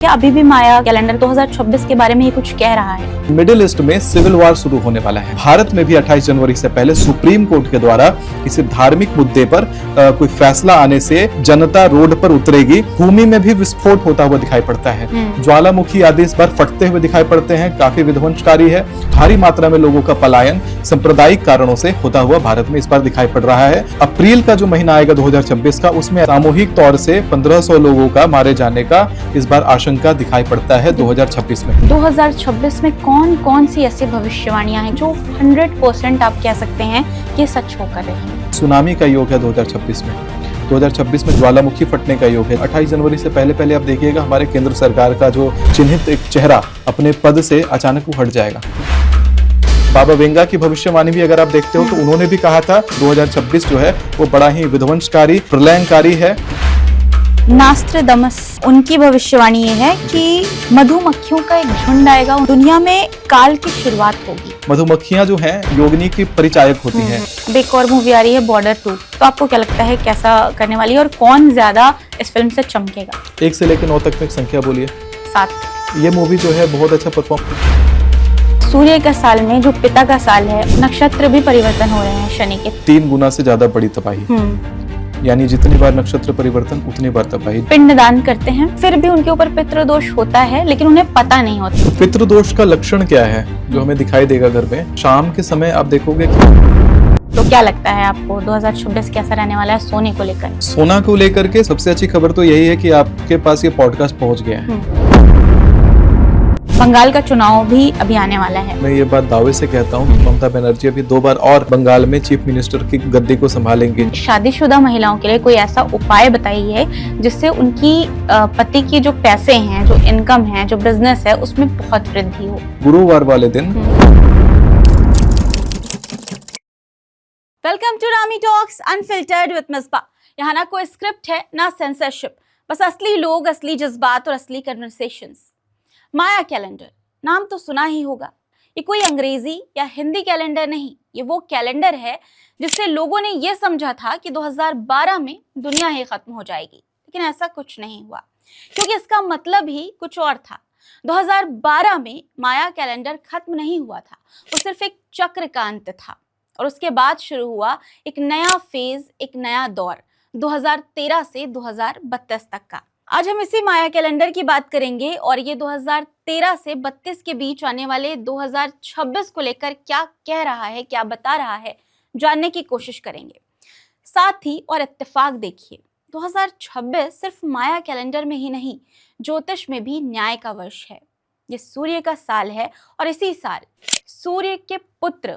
क्या अभी भी माया कैलेंडर 2026 के बारे में ये कुछ कह रहा है? मिडिल ईस्ट में सिविल वॉर शुरू होने वाला है। भारत में भी 28 जनवरी से पहले सुप्रीम कोर्ट के द्वारा किसी धार्मिक मुद्दे पर कोई फैसला आने से जनता रोड पर उतरेगी। भूमि में भी विस्फोट होता हुआ दिखाई पड़ता है। ज्वालामुखी आदि इस बार फटते हुए दिखाई पड़ते हैं। काफी विध्वंसकारी है। भारी मात्रा में लोगों का पलायन सांप्रदायिक कारणों से होता हुआ भारत में इस बार दिखाई पड़ रहा है। अप्रैल का जो महीना आएगा 2026 का, उसमें सामूहिक तौर से 1500 लोगों का मारे जाने का इस बार आशंका दिखाई पड़ता है 2026 में। 2026 में कौन कौन सी ऐसी भविष्यवाणियां हैं जो 100% आप कह सकते हैं कि सच होकर रही हैं? सुनामी का योग है 2026 में। 2026 में ज्वालामुखी फटने का योग है। 28 जनवरी से पहले आप देखिएगा हमारे केंद्र सरकार का जो चिन्हित एक चेहरा अपने पद से अचानक वो हट जाएगा। बाबा वेंगा की भविष्यवाणी भी अगर आप देखते हो तो उन्होंने भी कहा था 2026 जो है वो बड़ा ही विध्वंसकारी प्रलयंकारी है। नास्ट्राडामस, उनकी भविष्यवाणी ये है कि मधुमक्खियों का एक झुंड आएगा, दुनिया में काल की शुरुआत होगी। मधुमक्खियां जो हैं योगिनी की परिचायक होती हैं। एक और मूवी आ रही है बॉर्डर 2, तो आपको क्या लगता है कैसा करने वाली है और कौन ज्यादा इस फिल्म से चमकेगा? 1 से लेकर 9 तक में एक संख्या बोलिए। 7। ये मूवी जो है बहुत अच्छा परफॉर्म। सूर्य का साल में जो पिता का साल है, नक्षत्र भी परिवर्तन हो रहे हैं शनि के। 3 गुना से ज्यादा बड़ी तबाही। यानी जितनी बार नक्षत्र परिवर्तन उतनी बार तबाही। पिंडदान करते हैं, फिर भी उनके ऊपर पितृदोष होता है, लेकिन उन्हें पता नहीं होता। तो पितृदोष का लक्षण क्या है जो हमें दिखाई देगा घर में? शाम के समय आप देखोगे कि तो क्या लगता है आपको 2026 कैसा रहने वाला है सोने को लेकर? सोना को लेकर के सबसे अच्छी खबर तो यही है कि आपके पास ये पॉडकास्ट पहुंच गया है। बंगाल का चुनाव भी अभी आने वाला है। मैं ये बात दावे से कहता हूँ कि ममता बनर्जी अभी 2 बार और बंगाल में चीफ मिनिस्टर की गद्दी को संभालेंगे। शादीशुदा महिलाओं के लिए कोई ऐसा उपाय बताइए जिससे उनकी पति की जो पैसे हैं, जो इनकम है, जो बिजनेस है, उसमें बहुत वृद्धि हो। गुरुवार वाले दिन। Welcome to Rami talks unfiltered with Misba. यहाँ ना कोई स्क्रिप्ट है ना सेंसरशिप, बस असली लोग, असली जज्बात और असली कन्वर्सेशंस। माया कैलेंडर नाम तो सुना ही होगा। ये कोई अंग्रेजी या हिंदी कैलेंडर नहीं, ये वो कैलेंडर है जिससे लोगों ने ये समझा था कि 2012 में दुनिया ही खत्म हो जाएगी, लेकिन ऐसा कुछ नहीं हुआ क्योंकि इसका मतलब ही कुछ और था। 2012 में माया कैलेंडर खत्म नहीं हुआ था, वो सिर्फ एक चक्र का अंत था और उसके बाद शुरू हुआ एक नया फेज, एक नया दौर 2013 से 2032 तक का। आज हम इसी माया कैलेंडर की बात करेंगे और ये 2013 से 32 के बीच आने वाले 2026 को लेकर क्या कह रहा है, क्या बता रहा है, जानने की कोशिश करेंगे। साथ ही और इत्तेफाक देखिए, 2026 सिर्फ माया कैलेंडर में ही नहीं, ज्योतिष में भी न्याय का वर्ष है। ये सूर्य का साल है और इसी साल सूर्य के पुत्र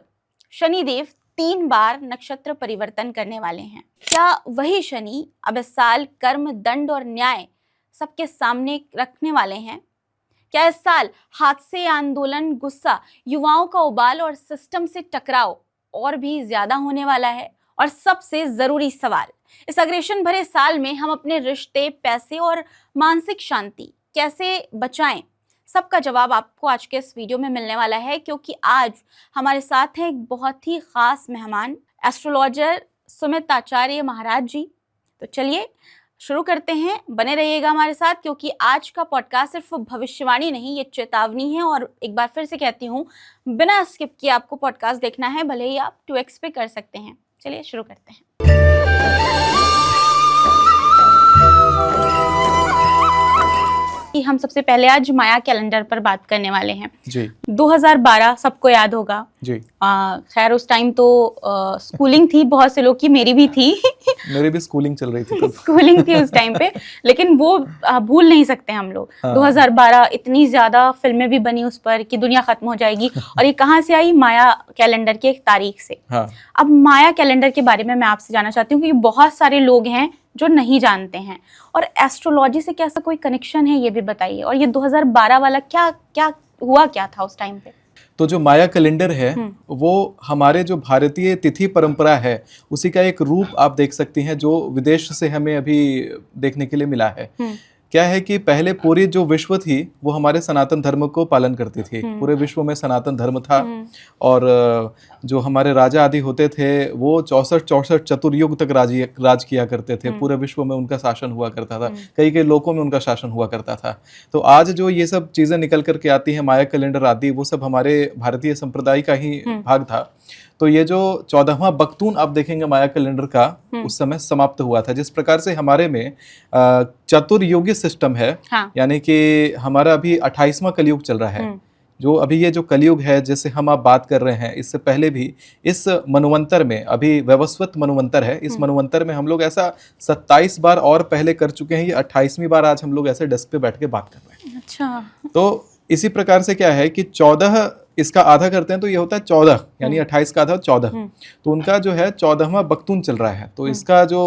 शनिदेव 3 बार नक्षत्र परिवर्तन करने वाले हैं। क्या वही शनि अब इस साल कर्म, दंड और न्याय सबके सामने रखने वाले हैं? क्या इस साल हादसे, आंदोलन, गुस्सा, युवाओं का उबाल और सिस्टम से टकराव और भी ज्यादा होने वाला है? और सबसे जरूरी सवाल, इस अग्रेशन भरे साल में हम अपने रिश्ते, पैसे और मानसिक शांति कैसे बचाएं? सबका जवाब आपको आज के इस वीडियो में मिलने वाला है, क्योंकि आज हमारे साथ हैं एक बहुत ही खास मेहमान, एस्ट्रोलॉजर सुमित आचार्य महाराज जी। तो चलिए शुरू करते हैं, बने रहिएगा हमारे साथ, क्योंकि आज का पॉडकास्ट सिर्फ भविष्यवाणी नहीं, ये चेतावनी है। और एक बार फिर से कहती हूँ, बिना स्किप किए आपको पॉडकास्ट देखना है, भले ही आप 2x पे कर सकते हैं। चलिए शुरू करते हैं। हम सबसे पहले आज माया कैलेंडर पर बात करने वाले हैं जी। 2012 सबको याद होगा जी। खैर उस टाइम तो स्कूलिंग थी बहुत से लोग की, मेरी भी थी। मेरी भी स्कूलिंग चल रही थी। स्कूलिंग थी उस टाइम पे, लेकिन वो भूल नहीं सकते हम लोग। हाँ। 2012 इतनी ज्यादा फिल्में भी बनी उस पर कि दुनिया खत्म हो जाएगी। और ये कहाँ से आई? माया कैलेंडर की एक तारीख से। हाँ। अब माया कैलेंडर के बारे में मैं आपसे जानना चाहती हूँ, क्योंकि बहुत सारे लोग हैं जो नहीं जानते हैं, और एस्ट्रोलॉजी से कैसा कोई कनेक्शन है ये भी बताइए। और ये 2012 वाला क्या हुआ था उस टाइम पे? तो जो माया कैलेंडर है वो हमारे जो भारतीय तिथि परंपरा है उसी का एक रूप आप देख सकती हैं, जो विदेश से हमें अभी देखने के लिए मिला है। क्या है कि पहले पूरी जो विश्व थी वो हमारे सनातन धर्म को पालन करती थी। पूरे विश्व में सनातन धर्म था और जो हमारे राजा आदि होते थे वो 64 चतुर्युग तक राज किया करते थे, पूरे विश्व में उनका शासन हुआ करता था, कई कई लोकों में उनका शासन हुआ करता था। तो आज जो ये सब चीजें निकल करके आती हैं, माया कैलेंडर आदि, वो सब हमारे भारतीय संप्रदाय का ही भाग था। तो ये जो 14वां बख्तून आप देखेंगे माया कैलेंडर का, उस समय समाप्त हुआ था। जिस प्रकार से हमारे में चतुर्युगी सिस्टम है, हाँ। यानी कि हमारा अभी 28वां कलयुग चल रहा है। जो अभी ये जो कलयुग है जैसे हम आप बात कर रहे हैं, इससे पहले भी इस मन्वंतर में, अभी वैवस्वत मन्वंतर है, इस मन्वंतर में हम लोग ऐसा 27 बार और पहले कर चुके हैं। ये 28वीं बार आज हम लोग ऐसे डेस्क पे बैठ के बात कर रहे हैं। अच्छा। तो इसी प्रकार से क्या है कि 14 इसका आधा करते हैं तो ये होता है 14, यानी 28 का आधा 14। तो उनका जो है 14वां बख्तून चल रहा है। तो इसका जो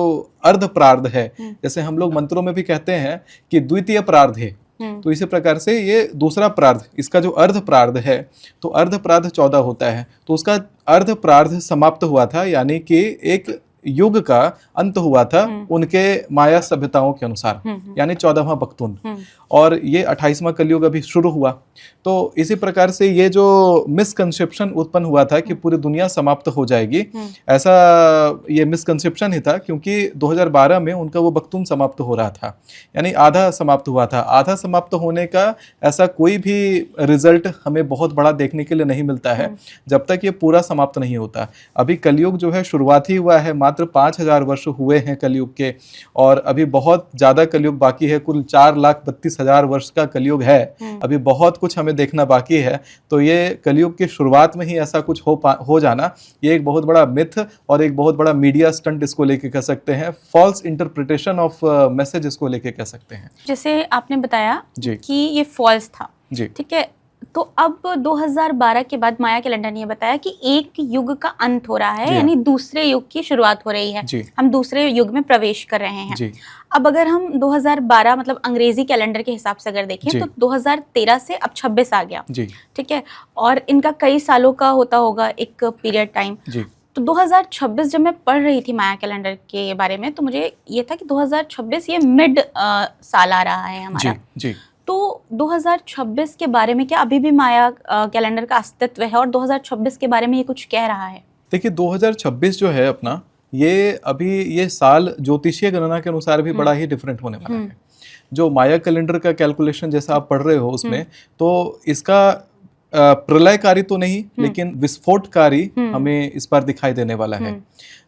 अर्ध प्रार्ध है, जैसे हम लोग मंत्रों में भी कहते हैं कि द्वितीय प्रार्ध है, तो इसी प्रकार से ये दूसरा प्रार्ध, इसका जो अर्ध प्रार्ध है, तो अर्ध प्रार्ध 14 होता है। तो उसका अर्ध प्रार्ध समाप्त हुआ था, यानी कि एक युग का अंत हुआ था उनके माया सभ्यताओं के अनुसार, यानी 14वां बख्तून। और ये 28वां कलयुग अभी शुरू हुआ। तो इसी प्रकार से ये जो मिसकंसेप्शन उत्पन्न हुआ था कि पूरी दुनिया समाप्त हो जाएगी, ऐसा ये मिसकंसेप्शन ही था, क्योंकि 2012 में उनका वो बख्तून समाप्त हो रहा था, यानी आधा समाप्त हुआ था। आधा समाप्त होने का ऐसा कोई भी रिजल्ट हमें बहुत बड़ा देखने के लिए नहीं मिलता है जब तक ये पूरा समाप्त नहीं होता। अभी कलयुग जो है शुरुआत ही हुआ है, मात्र 5000 वर्ष हुए हैं कलयुग के, और अभी बहुत ज्यादा कलयुग बाकी है। कुल 4,32,000 वर्ष का कलयुग है। अभी बहुत कुछ हमें देखना बाकी है। तो ये कलयुग की शुरुआत में ही ऐसा कुछ हो जाना, ये एक बहुत बड़ा मिथ और एक बहुत बड़ा मीडिया स्टंट इसको लेके कह सकते हैं, फॉल्स इंटरप्रिटेशन ऑफ मैसेज इसको लेके कह सकते हैं। जैसे आपने बताया जी कि ये फॉल्स था, जी ठीक है। तो अब 2012 के बाद माया कैलेंडर ने ये बताया कि एक युग का अंत हो रहा है, यानी दूसरे युग की शुरुआत हो रही है। जी हम दूसरे युग में प्रवेश कर रहे हैं। जी अब अगर हम 2012 मतलब अंग्रेजी कैलेंडर के हिसाब से अगर देखें तो 2013 से अब 26 आ गया, जी ठीक है। और इनका कई सालों का होता होगा एक पीरियड टाइम। जी तो 2026 जब मैं पढ़ रही थी माया कैलेंडर के बारे में, तो मुझे ये था कि 2026 ये मिड साल आ रहा है हमारा। जी तो 2026 के बारे में क्या अभी भी माया कैलेंडर का अस्तित्व है, और 2026 के बारे में ये कुछ कह रहा है? देखिए 2026 जो है अपना, ये अभी ये साल ज्योतिषीय गणना के अनुसार भी बड़ा ही डिफरेंट होने वाला है। जो माया कैलेंडर का कैलकुलेशन जैसा आप पढ़ रहे हो उसमें, तो इसका प्रलयकारी तो नहीं, लेकिन विस्फोटकारी हमें इस बार दिखाई देने वाला है।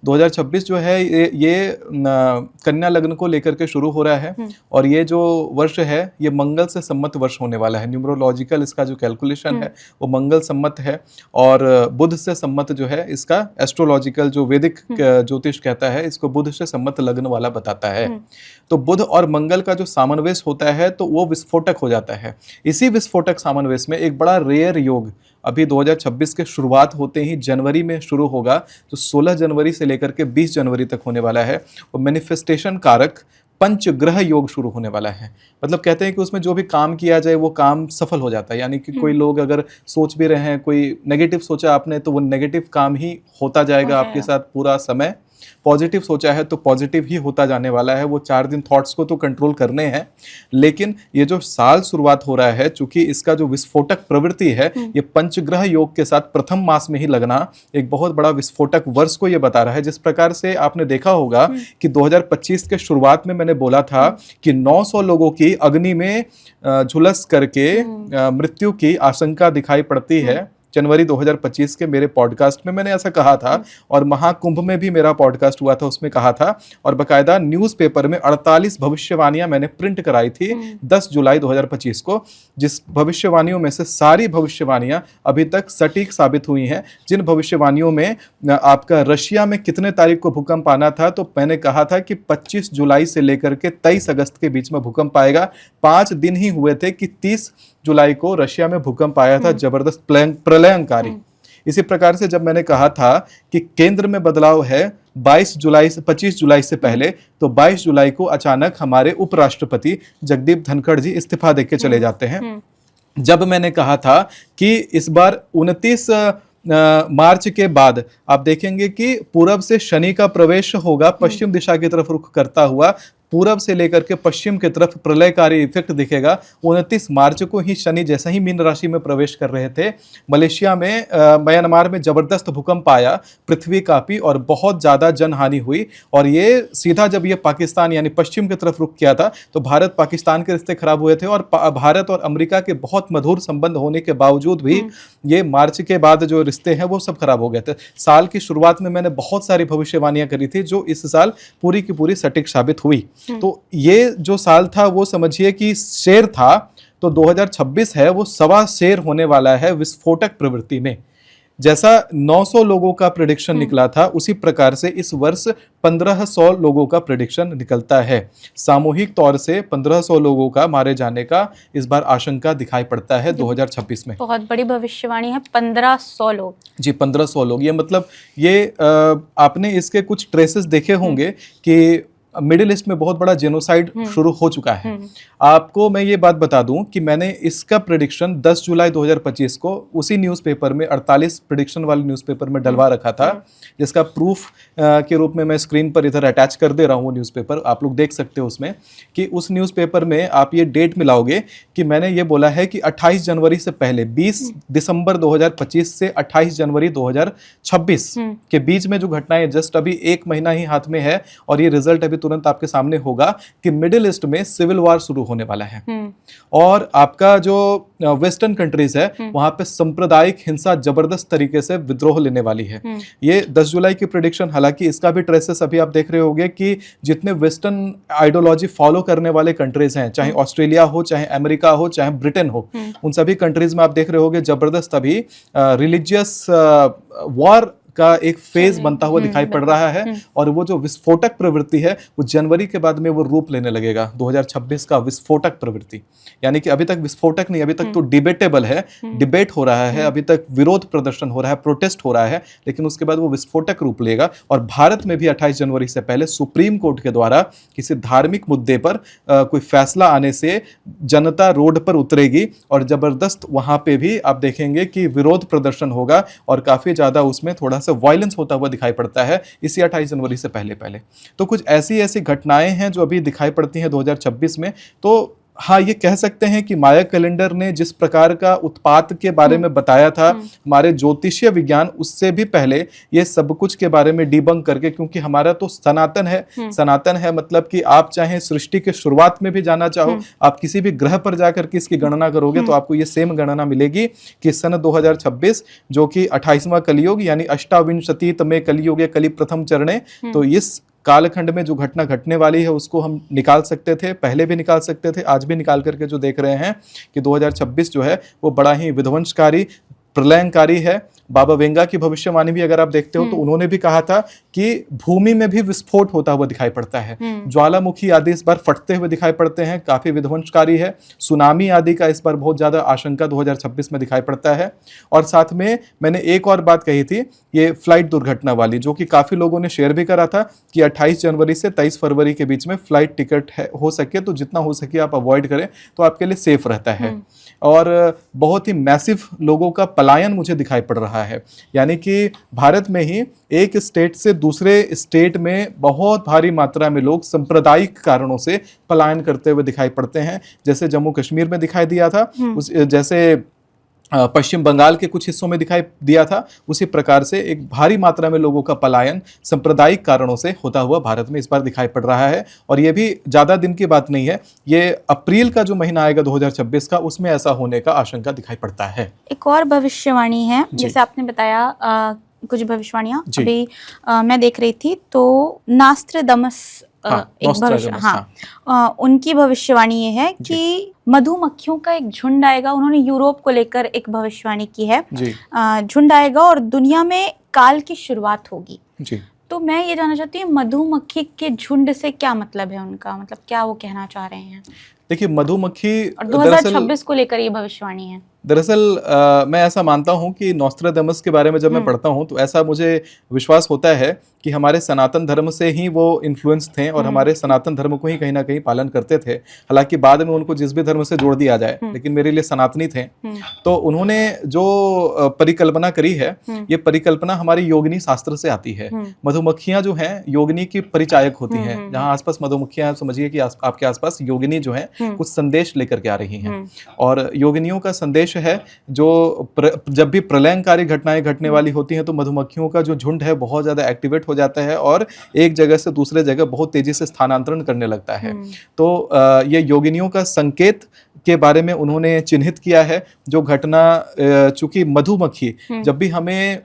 2026 जो है ये कन्या लग्न को लेकर के शुरू हो रहा है, और ये जो वर्ष है ये मंगल से सम्मत वर्ष होने वाला है। न्यूमरोलॉजिकल इसका जो कैलकुलेशन है वो मंगल सम्मत है, और बुध से सम्मत जो है इसका एस्ट्रोलॉजिकल जो वैदिक ज्योतिष कहता है, इसको बुध से सम्मत लग्न वाला बताता है। तो बुध और मंगल का जो सामंजस्य होता है तो वो विस्फोटक हो जाता है। इसी विस्फोटक सामंजस्य में एक बड़ा रेयर योग अभी 2026 के शुरुआत होते ही जनवरी में शुरू होगा, जो 16 जनवरी से लेकर के 20 जनवरी तक होने वाला है। वो मैनिफेस्टेशन कारक पंचग्रह योग शुरू होने वाला है। मतलब कहते हैं कि उसमें जो भी काम किया जाए वो काम सफल हो जाता है। यानी कि कोई लोग अगर सोच भी रहे हैं, कोई नेगेटिव सोचा आपने, तो वो नेगेटिव काम ही होता जाएगा आपके साथ पूरा समय। पॉजिटिव सोचा है तो पॉजिटिव ही होता जाने वाला है। वो 4 दिन थॉट्स को तो कंट्रोल करने हैं, लेकिन ये जो साल शुरुआत हो रहा है, चूंकि इसका जो विस्फोटक प्रवृत्ति है ये पंचग्रह योग के साथ प्रथम मास में ही लगना एक बहुत बड़ा विस्फोटक वर्ष को ये बता रहा है। जिस प्रकार से आपने देखा होगा कि 2025 के शुरुआत में मैंने बोला था कि 900 लोगों की अग्नि में झुलस करके मृत्यु की आशंका दिखाई पड़ती है। जनवरी 2025 के मेरे पॉडकास्ट में मैंने ऐसा कहा था, और महाकुंभ में भी मेरा पॉडकास्ट हुआ था, उसमें कहा था, और बकायदा न्यूज़पेपर में 48 भविष्यवाणियां मैंने प्रिंट कराई थी 10 जुलाई 2025 को, जिस भविष्यवाणियों में से सारी भविष्यवाणियां अभी तक सटीक साबित हुई हैं। जिन भविष्यवाणियों में आपका रशिया में कितने तारीख को भूकंप आना था, तो मैंने कहा था कि 25 जुलाई से लेकर के 23 अगस्त के बीच में भूकंप आएगा। 5 दिन ही हुए थे कि 30 जुलाई को रशिया में भूकंप आया था, जबरदस्त प्रलयंकारी। इसी प्रकार से जब मैंने कहा था कि केंद्र में बदलाव है 25 जुलाई से पहले, तो 22 जुलाई को अचानक हमारे उपराष्ट्रपति जगदीप धनखड़ जी इस्तीफा देके चले जाते हैं। जब मैंने कहा था कि इस बार 29 मार्च के बाद आप देखेंगे कि पूरब से शनि का प्रवेश होगा, पश्चिम दिशा की तरफ रुख करता हुआ, पूरब से लेकर के पश्चिम की तरफ प्रलयकारी इफेक्ट दिखेगा। 29 मार्च को ही शनि जैसे ही मीन राशि में प्रवेश कर रहे थे, मलेशिया में म्यांमार में जबरदस्त भूकंप आया, पृथ्वी कांपी और बहुत ज्यादा जनहानि हुई। और ये सीधा जब ये पाकिस्तान यानी पश्चिम की तरफ रुख किया था तो भारत पाकिस्तान के रिश्ते खराब हुए थे और भारत और अमेरिका के बहुत मधुर संबंध होने के बावजूद भी ये मार्च के बाद जो रिश्ते हैं वो सब खराब हो गए थे। साल की शुरुआत में मैंने बहुत सारी भविष्यवाणियां करी थी जो इस साल पूरी की पूरी सटीक साबित हुई। तो ये जो साल था वो समझिए कि शेर था, तो 2026 है वो सवा शेर होने वाला है विस्फोटक प्रवृत्ति में। जैसा 900 लोगों का प्रेडिक्शन निकला था उसी प्रकार से इस वर्ष 1500 लोगों का प्रेडिक्शन निकलता है। सामूहिक तौर से 1500 लोगों का मारे जाने का इस बार आशंका दिखाई पड़ता है 2026 में। बहुत बड़ी भविष्यवाणी है, 1500 लोग। जी, 1500 लोग। ये मतलब ये आपने इसके कुछ ट्रेसेस देखे होंगे कि मिडिल ईस्ट में बहुत बड़ा जेनोसाइड शुरू हो चुका है। आपको मैं ये बात बता दूं कि मैंने इसका प्रेडिक्शन 10 जुलाई 2025 को उसी न्यूज़पेपर में 48 प्रेडिक्शन वाले न्यूज़पेपर में डलवा रखा था, जिसका प्रूफ के रूप में मैं स्क्रीन पर इधर अटैच कर दे रहा हूँ। न्यूज़पेपर आप लोग देख सकते हो उसमें कि उस न्यूज़पेपर में आप ये डेट मिलाओगे कि मैंने ये बोला है कि 28 जनवरी से पहले 20 दिसंबर 2025 से 28 जनवरी 2026 के बीच में जो घटनाएं जस्ट अभी एक महीना ही हाथ में है और ये रिजल्ट अभी तुरंत आपके सामने होगा कि मिडिल ईस्ट में सिविल वॉर शुरू होने वाला है। और आपका जो वेस्टर्न कंट्रीज है वहां पे सांप्रदायिक हिंसा जबरदस्त तरीके से विद्रोह लेने वाली है। ये 10 जुलाई की प्रेडिक्शन, हालांकि इसका भी ट्रेसेस अभी आप देख रहे होंगे कि जितने वेस्टर्न आइडियोलॉजी फॉलो करने वाले कंट्रीज हैं, चाहे ऑस्ट्रेलिया हो, चाहे अमेरिका हो, चाहे ब्रिटेन हो, उन सभी कंट्रीज में आप देख रहे होंगे जबरदस्त अभी रिलीजियस वॉर का एक फेज बनता हुआ दिखाई पड़ रहा है। और वो जो विस्फोटक प्रवृत्ति है वो जनवरी के बाद में वो रूप लेने लगेगा, 2026 का विस्फोटक प्रवृत्ति। यानी कि अभी तक विस्फोटक नहीं, अभी तक तो डिबेटेबल है, डिबेट हो रहा है, अभी तक विरोध प्रदर्शन हो रहा है, प्रोटेस्ट हो रहा है, लेकिन उसके बाद वो विस्फोटक रूप लेगा। और भारत में भी 28 जनवरी से पहले सुप्रीम कोर्ट के द्वारा किसी धार्मिक मुद्दे पर कोई फैसला आने से जनता रोड पर उतरेगी और जबरदस्त वहां पे भी आप देखेंगे कि विरोध प्रदर्शन होगा और काफी ज्यादा उसमें थोड़ा वायलेंस होता हुआ दिखाई पड़ता है इसी 28 जनवरी से पहले। तो कुछ ऐसी घटनाएं हैं जो अभी दिखाई पड़ती हैं 2026 में। तो हाँ, ये कह सकते हैं कि माया कैलेंडर ने जिस प्रकार का उत्पात के बारे में बताया था, हमारे ज्योतिषीय विज्ञान उससे भी पहले ये सब कुछ के बारे में डिबंक करके, क्योंकि हमारा तो सनातन है। सनातन है मतलब कि आप चाहे सृष्टि के शुरुआत में भी जाना चाहो, आप किसी भी ग्रह पर जाकर के इसकी गणना करोगे तो आपको ये सेम गणना मिलेगी कि सन 2026 जो कि 28वां कलियुग यानी अष्टाविंशतितमे कलियुग, कलि प्रथम चरणे, तो इस कालखंड में जो घटना घटने वाली है उसको हम निकाल सकते थे, पहले भी निकाल सकते थे, आज भी निकाल करके जो देख रहे हैं कि 2026 जो है वो बड़ा ही विध्वंसकारी, प्रलयंकारी है। बाबा वेंगा की भविष्यवाणी भी अगर आप देखते हो तो उन्होंने भी कहा था कि भूमि में भी विस्फोट होता हुआ दिखाई पड़ता है, ज्वालामुखी आदि इस बार फटते हुए दिखाई पड़ते हैं, काफी विध्वंसकारी है। सुनामी आदि का इस बार बहुत ज्यादा आशंका 2026 में दिखाई पड़ता है। और साथ में मैंने एक और बात कही थी, ये फ्लाइट दुर्घटना वाली, जो कि काफी लोगों ने शेयर भी करा था कि 28 जनवरी से 23 फरवरी के बीच में फ्लाइट टिकट हो सके तो जितना हो सके आप अवॉइड करें तो आपके लिए सेफ रहता है। और बहुत ही मैसिव लोगों का पलायन मुझे दिखाई पड़ रहा है, यानी कि भारत में ही एक स्टेट से दूसरे स्टेट में बहुत भारी मात्रा में लोग सांप्रदायिक कारणों से पलायन करते हुए दिखाई पड़ते हैं। जैसे जम्मू कश्मीर में दिखाई दिया था, जैसे पश्चिम बंगाल के कुछ हिस्सों में दिखाई दिया था, उसी प्रकार से एक भारी मात्रा में लोगों का पलायन सांप्रदायिक कारणों से होता हुआ भारत में इस बार दिखाई पड़ रहा है। और ये भी ज़्यादा दिन की बात नहीं है, ये अप्रैल का जो महीना आएगा 2026 का, उसमें ऐसा होने का आशंका दिखाई पड़ता है। एक और भविष्यवाणी है, जैसे आपने बताया कुछ भविष्यवाणियां अभी मैं देख रही थी, तो नास्ट्राडामस उनकी भविष्यवाणी ये है कि मधुमक्खियों का एक झुंड आएगा। उन्होंने यूरोप को लेकर एक भविष्यवाणी की है, झुंड आएगा और दुनिया में काल की शुरुआत होगी। तो मैं ये जानना चाहती हूँ मधुमक्खी के झुंड से क्या मतलब है उनका, मतलब क्या वो कहना चाह रहे हैं? देखिए, मधुमक्खी और 2026 को लेकर ये भविष्यवाणी है। दरअसल मैं ऐसा मानता हूं कि नॉस्ट्राडामस के बारे में जब मैं पढ़ता हूं तो ऐसा मुझे विश्वास होता है कि हमारे सनातन धर्म से ही वो इन्फ्लुएंस थे और हमारे सनातन धर्म को ही कहीं ना कहीं पालन करते थे। हालांकि बाद में उनको जिस भी धर्म से जोड़ दिया जाए, लेकिन मेरे लिए सनातनी थे। तो उन्होंने जो परिकल्पना करी है, ये परिकल्पना हमारी योगिनी शास्त्र से आती है। मधुमक्खियां जो हैं योगिनी की परिचायक होती हैं। जहां आसपास मधुमक्खियां, समझिए कि आपके आसपास योगिनी जो है कुछ संदेश लेकर के आ रही हैं। और योगिनियों का संदेश है, जो जब भी प्रलयंकारी घटनाएं घटने वाली होती हैं तो मधुमक्खियों का जो झुंड है बहुत ज्यादा एक्टिवेट हो जाता है और एक जगह से दूसरे जगह बहुत तेजी से स्थानांतरण करने लगता है। तो ये योगिनियों का संकेत के बारे में उन्होंने चिन्हित किया है। जो घटना, चूंकि मधुमक्खी, जब भी हमें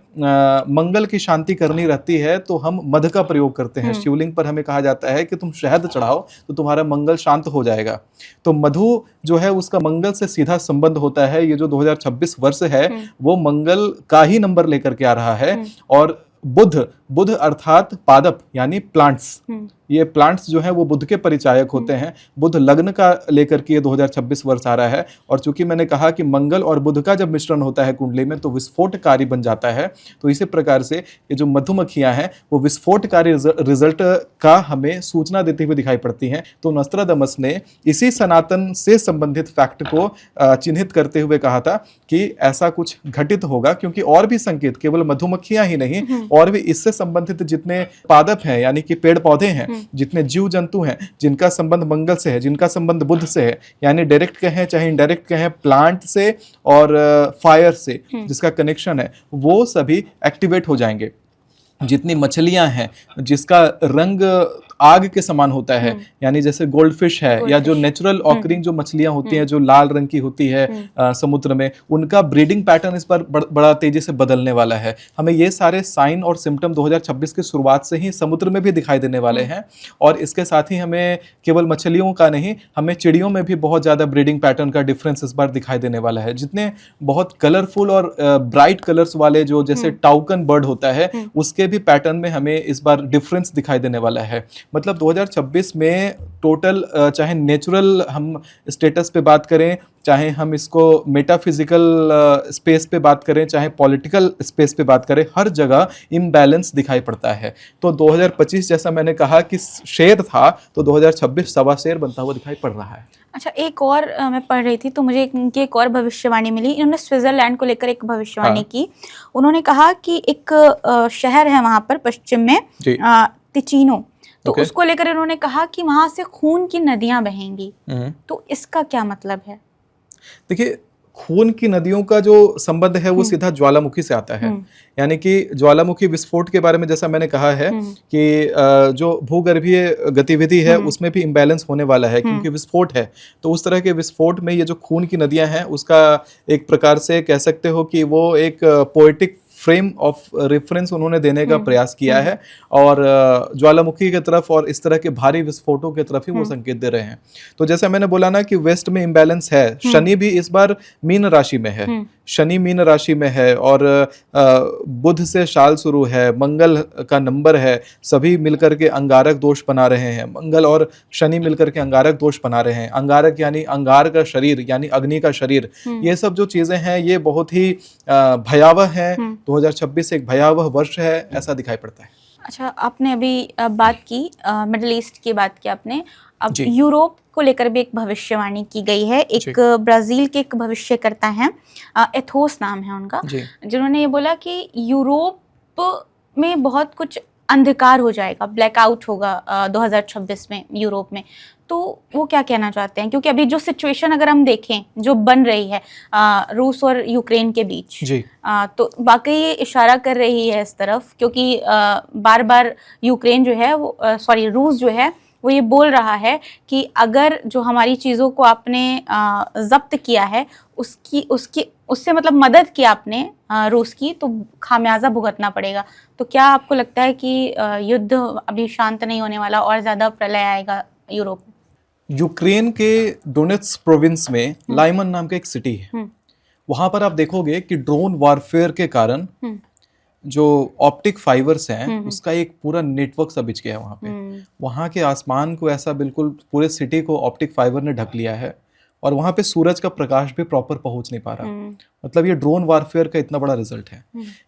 मंगल की शांति करनी रहती है तो हम मध का प्रयोग करते हैं। शिवलिंग पर हमें कहा जाता है कि तुम शहद चढ़ाओ तो तुम्हारा मंगल शांत हो जाएगा। तो मधु जो है उसका मंगल से सीधा संबंध होता है। ये जो 2026 वर्ष है वो मंगल का ही नंबर लेकर के आ रहा है। और बुध अर्थात पादप यानी प्लांट्स, ये प्लांट्स जो हैं वो बुध के परिचायक होते हैं। बुध लग्न का लेकर के ये 2026 वर्ष आ रहा है। और चूंकि मैंने कहा कि मंगल और बुध का जब मिश्रण होता है कुंडली में तो विस्फोटकारी बन जाता है। तो इसी प्रकार से ये जो मधुमक्खियां हैं वो विस्फोटकारी रिजल्ट का हमें सूचना देते हुए दिखाई पड़ती हैं। तो नोस्ट्राडामस ने इसी सनातन से संबंधित फैक्ट को चिन्हित करते हुए कहा था कि ऐसा कुछ घटित होगा, क्योंकि और भी संकेत, केवल मधुमक्खियां ही नहीं और भी इससे संबंधित जितने पादप हैं यानी कि पेड़ पौधे हैं, जितने जीव जंतु हैं जिनका संबंध मंगल से है, जिनका संबंध बुध से है, यानी डायरेक्ट कहें चाहे इनडायरेक्ट कहें, प्लांट से और फायर से जिसका कनेक्शन है, वो सभी एक्टिवेट हो जाएंगे। जितनी मछलियां हैं जिसका रंग आग के समान होता है, यानी जैसे गोल्ड फिश है या जो नेचुरल ऑकरिंग जो मछलियां होती हैं जो लाल रंग की होती है समुद्र में, उनका ब्रीडिंग पैटर्न इस बार बड़ा तेजी से बदलने वाला है। हमें ये सारे साइन और सिम्टम 2026 की शुरुआत से ही समुद्र में भी दिखाई देने वाले हैं। और इसके साथ ही हमें केवल मछलियों का नहीं, हमें चिड़ियों में भी बहुत ज्यादा ब्रीडिंग पैटर्न का डिफरेंस इस बार दिखाई देने वाला है। जितने बहुत कलरफुल और ब्राइट कलर्स वाले जो जैसे टाउकन बर्ड होता है उसके भी पैटर्न में हमें इस बार डिफरेंस दिखाई देने वाला है। मतलब 2026 में टोटल, चाहे नेचुरल हम स्टेटस पे बात करें, चाहे हम इसको मेटाफिजिकल स्पेस पे बात करें, चाहे पॉलिटिकल स्पेस पे बात करें, हर जगह इम्बैलेंस दिखाई पड़ता है। तो 2025 जैसा मैंने कहा कि शेर था, तो 2026 सवा शेर बनता हुआ दिखाई पड़ रहा है। अच्छा, एक और मैं पढ़ रही थी तो मुझे इनकी एक और भविष्यवाणी मिली। इन्होंने स्विट्जरलैंड को लेकर एक भविष्यवाणी की। उन्होंने कहा कि एक शहर है वहाँ पर पश्चिम में, टिचिनो, तो उसको लेकर इन्होंने कहा कि वहां से खून की नदियां बहेंगी। तो इसका क्या मतलब है? देखिए, खून की नदियों का जो संबंध है वो सीधा ज्वालामुखी से आता है। यानी कि ज्वालामुखी विस्फोट के बारे में जैसा मैंने कहा है कि जो भूगर्भीय गतिविधि है उसमें भी इम्बैलेंस होने वाला है, क्योंकि विस्फोट है। तो उस तरह के विस्फोट में ये जो खून की नदियां हैं उसका एक प्रकार से कह सकते हो कि वो एक पोएटिक फ्रेम ऑफ रेफरेंस उन्होंने देने का प्रयास किया है। और ज्वालामुखी की तरफ और इस तरह के भारी विस्फोटों की तरफ ही वो संकेत दे रहे हैं। तो जैसे मैंने बोला ना कि वेस्ट में इम्बैलेंस है, शनि भी इस बार मीन राशि में है, शनि मीन राशि में है और बुध से शाल शुरू है, मंगल का नंबर है, सभी मिलकर के अंगारक दोष बना रहे हैं। मंगल और शनि मिलकर के अंगारक दोष बना रहे हैं। अंगारक यानी अंगार का शरीर, यानी अग्नि का शरीर। ये सब जो चीजें हैं ये बहुत ही भयावह है। 2026 एक भयावह वर्ष है, ऐसा दिखाई पड़ता है। अच्छा, आपने अभी बात की मिडिल ईस्ट की बात की आपने, अब यूरोप को लेकर भी एक भविष्यवाणी की गई है। एक ब्राजील के एक भविष्यकर्ता हैं, एथोस नाम है उनका, जिन्होंने ये बोला कि यूरोप में बहुत कुछ अंधकार हो जाएगा, ब्लैकआउट होगा 2026 में यूरोप में। तो वो क्या कहना चाहते हैं? क्योंकि अभी जो सिचुएशन अगर हम देखें जो बन रही है रूस और यूक्रेन के बीच, तो वाकई ये इशारा कर रही है इस तरफ, क्योंकि बार बार यूक्रेन जो है वो रूस जो है वो ये बोल रहा है कि अगर जो हमारी चीज़ों को आपने जब्त किया है उससे मतलब मदद की आपने रूस की, तो खामियाजा भुगतना पड़ेगा। तो क्या आपको लगता है कि युद्ध अभी शांत नहीं होने वाला और ज़्यादा प्रलय आएगा यूरोप में? यूक्रेन के डोनेट्स्क प्रोविंस में लाइमन नाम का एक सिटी है। वहां पर आप देखोगे कि ड्रोन वॉरफेयर के कारण जो ऑप्टिक फाइबर्स हैं उसका एक पूरा नेटवर्क सा बिछ गया है वहां पे। वहां के आसमान को ऐसा बिल्कुल पूरे सिटी को ऑप्टिक फाइबर ने ढक लिया है और वहां पे सूरज का प्रकाश भी प्रॉपर पहुंच नहीं पा रहा। मतलब ये ड्रोन वॉरफेयर का इतना बड़ा रिजल्ट है।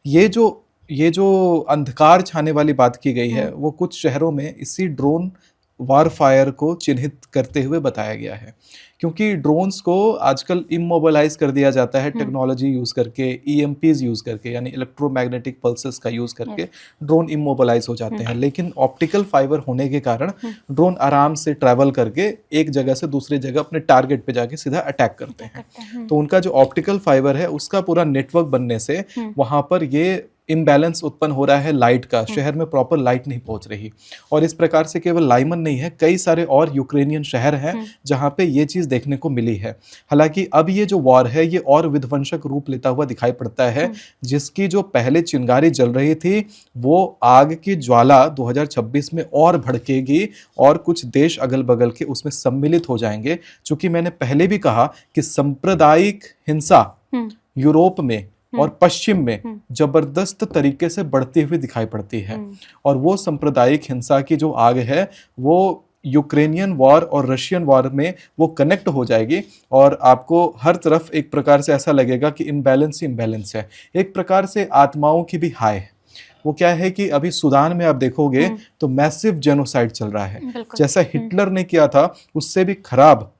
ये जो ये जो अंधकार छाने वाली बात की गई है वो कुछ शहरों में इसी ड्रोन वारफायर को चिन्हित करते हुए बताया गया है, क्योंकि ड्रोन्स को आजकल इमोबिलाइज कर दिया जाता है टेक्नोलॉजी यूज करके, ईएमपीज यूज करके, यानी इलेक्ट्रोमैग्नेटिक पल्सेस का यूज करके ड्रोन इमोबिलाइज हो जाते हैं। लेकिन ऑप्टिकल फाइबर होने के कारण ड्रोन आराम से ट्रैवल करके एक जगह से दूसरी जगह अपने टारगेट पे जाके सीधा अटैक करते हैं। तो उनका जो ऑप्टिकल फाइबर है उसका पूरा नेटवर्क बनने से वहां पर ये इम्बैलेंस उत्पन्न हो रहा है लाइट का, शहर में प्रॉपर लाइट नहीं पहुंच रही। और इस प्रकार से केवल लाइमन नहीं है, कई सारे और यूक्रेनियन शहर हैं जहां पे ये चीज देखने को मिली है। हालांकि अब ये जो वॉर है ये और विध्वंसक रूप लेता हुआ दिखाई पड़ता है, जिसकी जो पहले चिंगारी जल रही थी वो आग की ज्वाला 2026 में और भड़केगी और कुछ देश अगल बगल के उसमें सम्मिलित हो जाएंगे। चूंकि मैंने पहले भी कहा कि सांप्रदायिक हिंसा यूरोप में और पश्चिम में जबरदस्त तरीके से बढ़ती हुई दिखाई पड़ती है, और वो सांप्रदायिक हिंसा की जो आग है वो यूक्रेनियन वॉर और रशियन वॉर में वो कनेक्ट हो जाएगी, और आपको हर तरफ एक प्रकार से ऐसा लगेगा कि इम्बैलेंस ही इम्बैलेंस है। एक प्रकार से आत्माओं की भी हाय है। वो क्या है कि अभी सूडान में आप देखोगे तो मैसिव जेनोसाइड चल रहा है, जैसा हिटलर ने किया था उससे भी खराब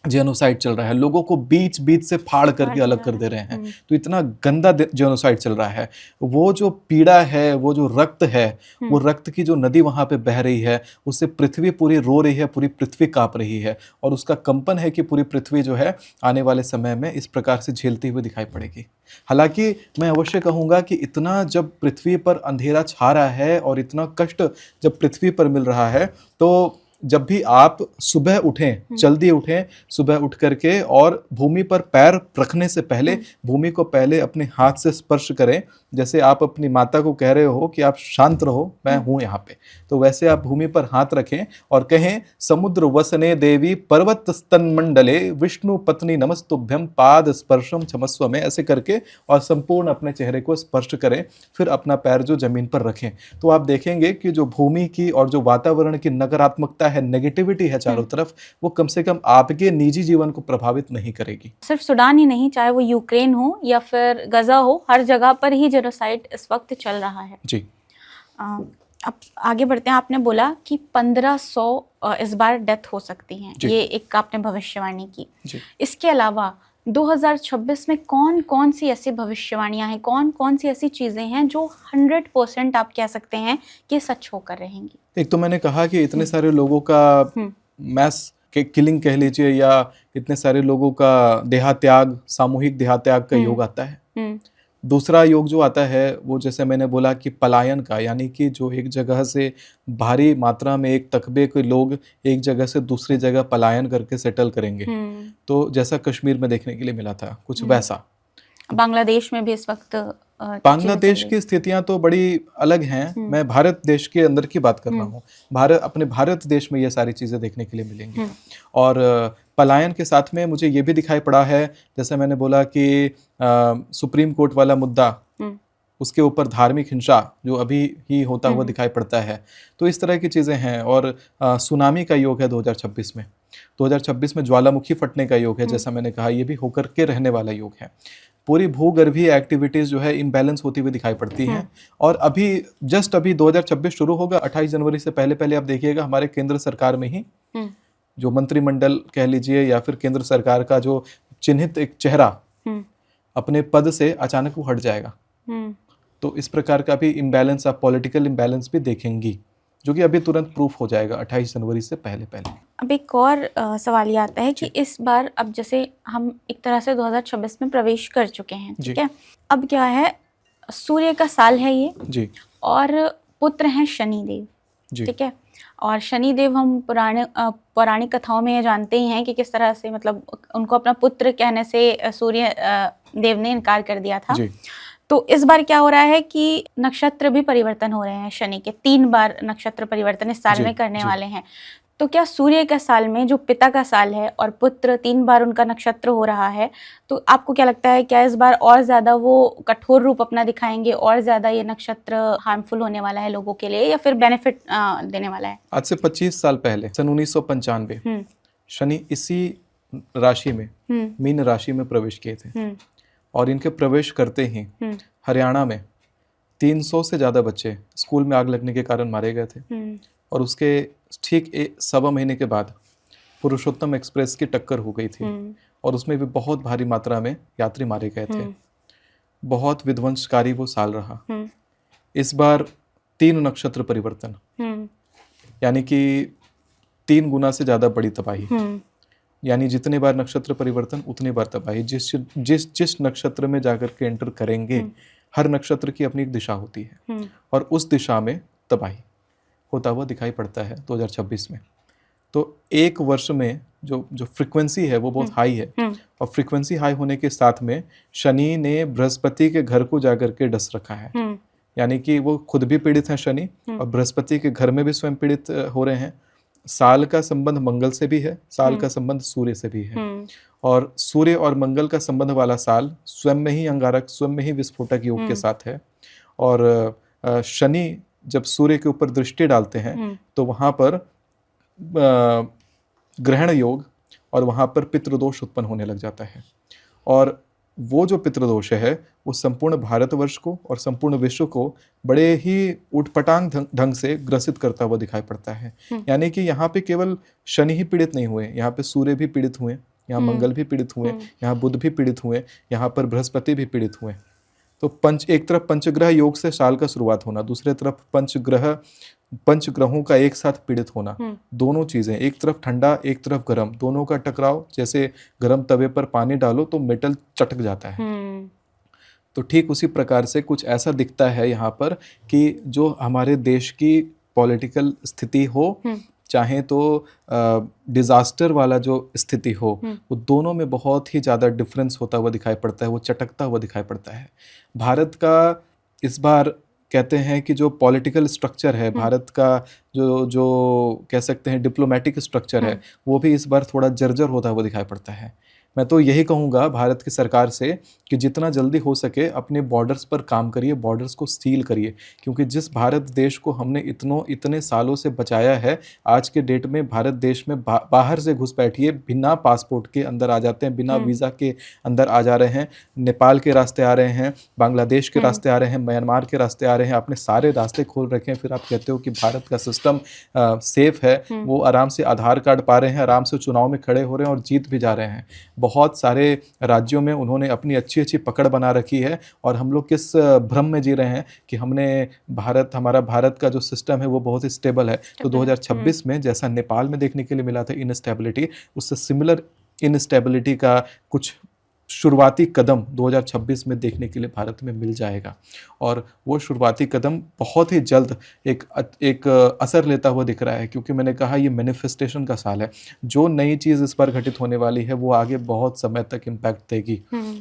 जेनोसाइड चल रहा है। लोगों को बीच बीच से फाड़ करके अलग कर दे रहे हैं। तो इतना गंदा जेनोसाइड चल रहा है। वो जो पीड़ा है, वो जो रक्त है, वो रक्त की जो नदी वहां पे बह रही है, उससे पृथ्वी पूरी रो रही है, पूरी पृथ्वी कांप रही है, और उसका कंपन है कि पूरी पृथ्वी जो है आने वाले समय में इस प्रकार से झेलती हुई दिखाई पड़ेगी। हालांकि मैं अवश्य कहूंगा कि इतना जब पृथ्वी पर अंधेरा छा रहा है और इतना कष्ट जब पृथ्वी पर मिल रहा है, तो जब भी आप सुबह उठें, जल्दी उठें, सुबह उठ करके और भूमि पर पैर रखने से पहले भूमि को पहले अपने हाथ से स्पर्श करें। जैसे आप अपनी माता को कह रहे हो कि आप शांत रहो, मैं हूं यहाँ पे, तो वैसे आप भूमि पर हाथ रखें और कहें, समुद्र वसने देवी पर्वत स्तन मंडले विष्णु पत्नी नमस्तुभ्यम पाद स्पर्शम क्षमस्व में, ऐसे करके और संपूर्ण अपने चेहरे को स्पर्श करें। फिर अपना पैर जो जमीन पर रखें, तो आप देखेंगे कि जो भूमि की और जो वातावरण की नकारात्मकता है, नेगेटिविटी है चारों तरफ, वो कम से कम आपके निजी जीवन को प्रभावित नहीं करेगी। सिर्फ सूडान ही नहीं, चाहे वो यूक्रेन हो या फिर गजा हो, हर जगह पर ही जेनोसाइड इस वक्त चल रहा है जी। अब आगे बढ़ते हैं। आपने बोला कि 1500 इस बार डेथ हो सकती हैं, ये एक आपने भविष्यवाणी की। इसके अलावा 2026 में कौन कौन सी ऐसी भविष्यवाणियां हैं, कौन कौन सी ऐसी चीजें हैं जो 100% आप कह सकते हैं कि सच होकर रहेंगी? एक तो मैंने कहा कि इतने सारे लोगों का मैस किलिंग कह लीजिए, या इतने सारे लोगों का देहात्याग, सामूहिक देहात्याग का योग आता है। दूसरा योग जो आता है वो, जैसे मैंने बोला कि पलायन का, यानी कि जो एक जगह से भारी मात्रा में एक तकबे के लोग एक जगह से दूसरी जगह पलायन करके सेटल करेंगे। तो जैसा कश्मीर में देखने के लिए मिला था, कुछ वैसा बांग्लादेश में भी इस वक्त बांग्लादेश की स्थितियां तो बड़ी अलग हैं। मैं भारत देश के अंदर की बात कर रहा हूँ। अपने भारत देश में ये सारी चीजें देखने के लिए मिलेंगी। और पलायन के साथ में मुझे ये भी दिखाई पड़ा है, जैसे मैंने बोला कि सुप्रीम कोर्ट वाला मुद्दा, उसके ऊपर धार्मिक हिंसा जो अभी ही होता हुआ दिखाई पड़ता है। तो इस तरह की चीज़ें हैं। और सुनामी का योग है 2026 में। 2026 में ज्वालामुखी फटने का योग है, जैसा मैंने कहा, ये भी होकर के रहने वाला योग है। पूरी भूगर्भीय एक्टिविटीज़ जो है इम्बैलेंस होती हुई दिखाई पड़ती हैं। और अभी 2026 शुरू होगा, 28 जनवरी से पहले पहले आप देखिएगा हमारे केंद्र सरकार में ही जो मंत्रिमंडल कह लीजिए, या फिर केंद्र सरकार का जो चिन्हित एक चेहरा अपने पद से अचानक वो हट जाएगा। तो इस प्रकार का भी इम्बैलेंस, आप पॉलिटिकल इम्बैलेंस भी देखेंगी, जो कि अभी तुरंत प्रूफ हो जाएगा 28 जनवरी से पहले पहले। अब एक और सवाल ये आता है कि इस बार, अब जैसे हम एक तरह से 2026 में प्रवेश कर चुके हैं, ठीक है, अब क्या है, सूर्य का साल है ये जी, और पुत्र हैं शनिदेव, ठीक है। और शनिदेव हम पौराणिक कथाओं में जानते ही हैं कि किस तरह से, मतलब उनको अपना पुत्र कहने से सूर्य देव ने इनकार कर दिया था जी। तो इस बार क्या हो रहा है कि नक्षत्र भी परिवर्तन हो रहे हैं, शनि के 3 बार नक्षत्र परिवर्तन इस साल में करने वाले हैं। तो क्या सूर्य का साल में, जो पिता का साल है और पुत्र 3 बार उनका नक्षत्र हो रहा है, तो आपको क्या लगता है, क्या इस बार और ज्यादा वो कठोर रूप अपना दिखाएंगे, और ज्यादा ये नक्षत्र हार्मफुल होने वाला है लोगों के लिए, या फिर बेनिफिट देने वाला है? आज से 25 साल पहले, सन 1995, शनि इसी राशि में, मीन राशि में प्रवेश किए थे। और इनके प्रवेश करते ही हरियाणा में 300 से ज़्यादा बच्चे स्कूल में आग लगने के कारण मारे गए थे। और उसके ठीक 1.25 महीने के बाद पुरुषोत्तम एक्सप्रेस की टक्कर हो गई थी और उसमें भी बहुत भारी मात्रा में यात्री मारे गए थे। बहुत विध्वंसकारी वो साल रहा। इस बार 3 नक्षत्र परिवर्तन, यानी कि 3 गुना से ज़्यादा बड़ी तबाही। यानी जितने बार नक्षत्र परिवर्तन उतने बार तबाही। जिस नक्षत्र में जाकर के एंटर करेंगे, हर नक्षत्र की अपनी एक दिशा होती है और उस दिशा में तबाही होता हुआ दिखाई पड़ता है 2026 में। तो एक वर्ष में जो फ्रीक्वेंसी है वो बहुत हाई है और फ्रीक्वेंसी हाई होने के साथ में शनि ने बृहस्पति के घर को जाकर के डस रखा है। यानी कि वो खुद भी पीड़ित हैं शनि और बृहस्पति के घर में भी स्वयं पीड़ित हो रहे हैं। साल का संबंध मंगल से भी है, साल का संबंध सूर्य से भी है और सूर्य और मंगल का संबंध वाला साल स्वयं में ही अंगारक, स्वयं में ही विस्फोटक योग के साथ है। और शनि जब सूर्य के ऊपर दृष्टि डालते हैं तो वहाँ पर ग्रहण योग और वहाँ पर पितृदोष उत्पन्न होने लग जाता है। और वो जो पितृदोष है वो संपूर्ण भारतवर्ष को और संपूर्ण विश्व को बड़े ही उटपटांग ढंग से ग्रसित करता हुआ दिखाई पड़ता है। यानी कि यहाँ पे केवल शनि ही पीड़ित नहीं हुए, यहाँ पे सूर्य भी पीड़ित हुए, यहाँ मंगल भी पीड़ित हुए, यहाँ बुध भी पीड़ित हुए, यहाँ पर बृहस्पति भी पीड़ित हुए। तो एक तरफ पंचग्रह योग से साल का शुरुआत होना, दूसरे तरफ पंचग्रहों का एक साथ पीड़ित होना, दोनों चीजें, एक तरफ ठंडा एक तरफ गर्म, दोनों का टकराव। जैसे गर्म तवे पर पानी डालो तो मेटल चटक जाता है। तो ठीक उसी प्रकार से कुछ ऐसा दिखता है यहाँ पर कि जो हमारे देश की पॉलिटिकल स्थिति हो, चाहे तो डिजास्टर वाला जो स्थिति हो, वो दोनों में बहुत ही ज़्यादा डिफरेंस होता हुआ दिखाई पड़ता है, वो चटकता हुआ दिखाई पड़ता है। भारत का इस बार कहते हैं कि जो पॉलिटिकल स्ट्रक्चर है, भारत का जो कह सकते हैं डिप्लोमेटिक स्ट्रक्चर है, वो भी इस बार थोड़ा जर्जर होता हुआ दिखाई पड़ता है। मैं तो यही कहूँगा भारत की सरकार से कि जितना जल्दी हो सके अपने बॉर्डर्स पर काम करिए, बॉर्डर्स को सील करिए, क्योंकि जिस भारत देश को हमने इतने सालों से बचाया है, आज के डेट में भारत देश में बाहर से घुसपैठिए बिना पासपोर्ट के अंदर आ जाते हैं, बिना वीज़ा के अंदर आ जा रहे हैं, नेपाल के रास्ते आ रहे हैं, बांग्लादेश के रास्ते आ रहे हैं, म्यांमार के रास्ते आ रहे हैं, अपने सारे रास्ते खोल रखे हैं। फिर आप कहते हो कि भारत का सिस्टम सेफ है, वो आराम से आधार कार्ड पा रहे हैं, आराम से चुनाव में खड़े हो रहे हैं और जीत भी जा रहे हैं। बहुत सारे राज्यों में उन्होंने अपनी अच्छी पकड़ बना रखी है और हम लोग किस भ्रम में जी रहे हैं कि हमारा भारत का जो सिस्टम है वो बहुत ही स्टेबल है। तो 2026 में जैसा नेपाल में देखने के लिए मिला था इनस्टेबिलिटी, उससे सिमिलर इनस्टेबिलिटी का कुछ शुरुआती कदम 2026 में देखने के लिए भारत में मिल जाएगा और वो शुरुआती कदम बहुत ही जल्द एक असर लेता हुआ दिख रहा है, क्योंकि मैंने कहा ये मैनिफेस्टेशन का साल है। जो नई चीज़ इस बार घटित होने वाली है वो आगे बहुत समय तक इम्पैक्ट देगी।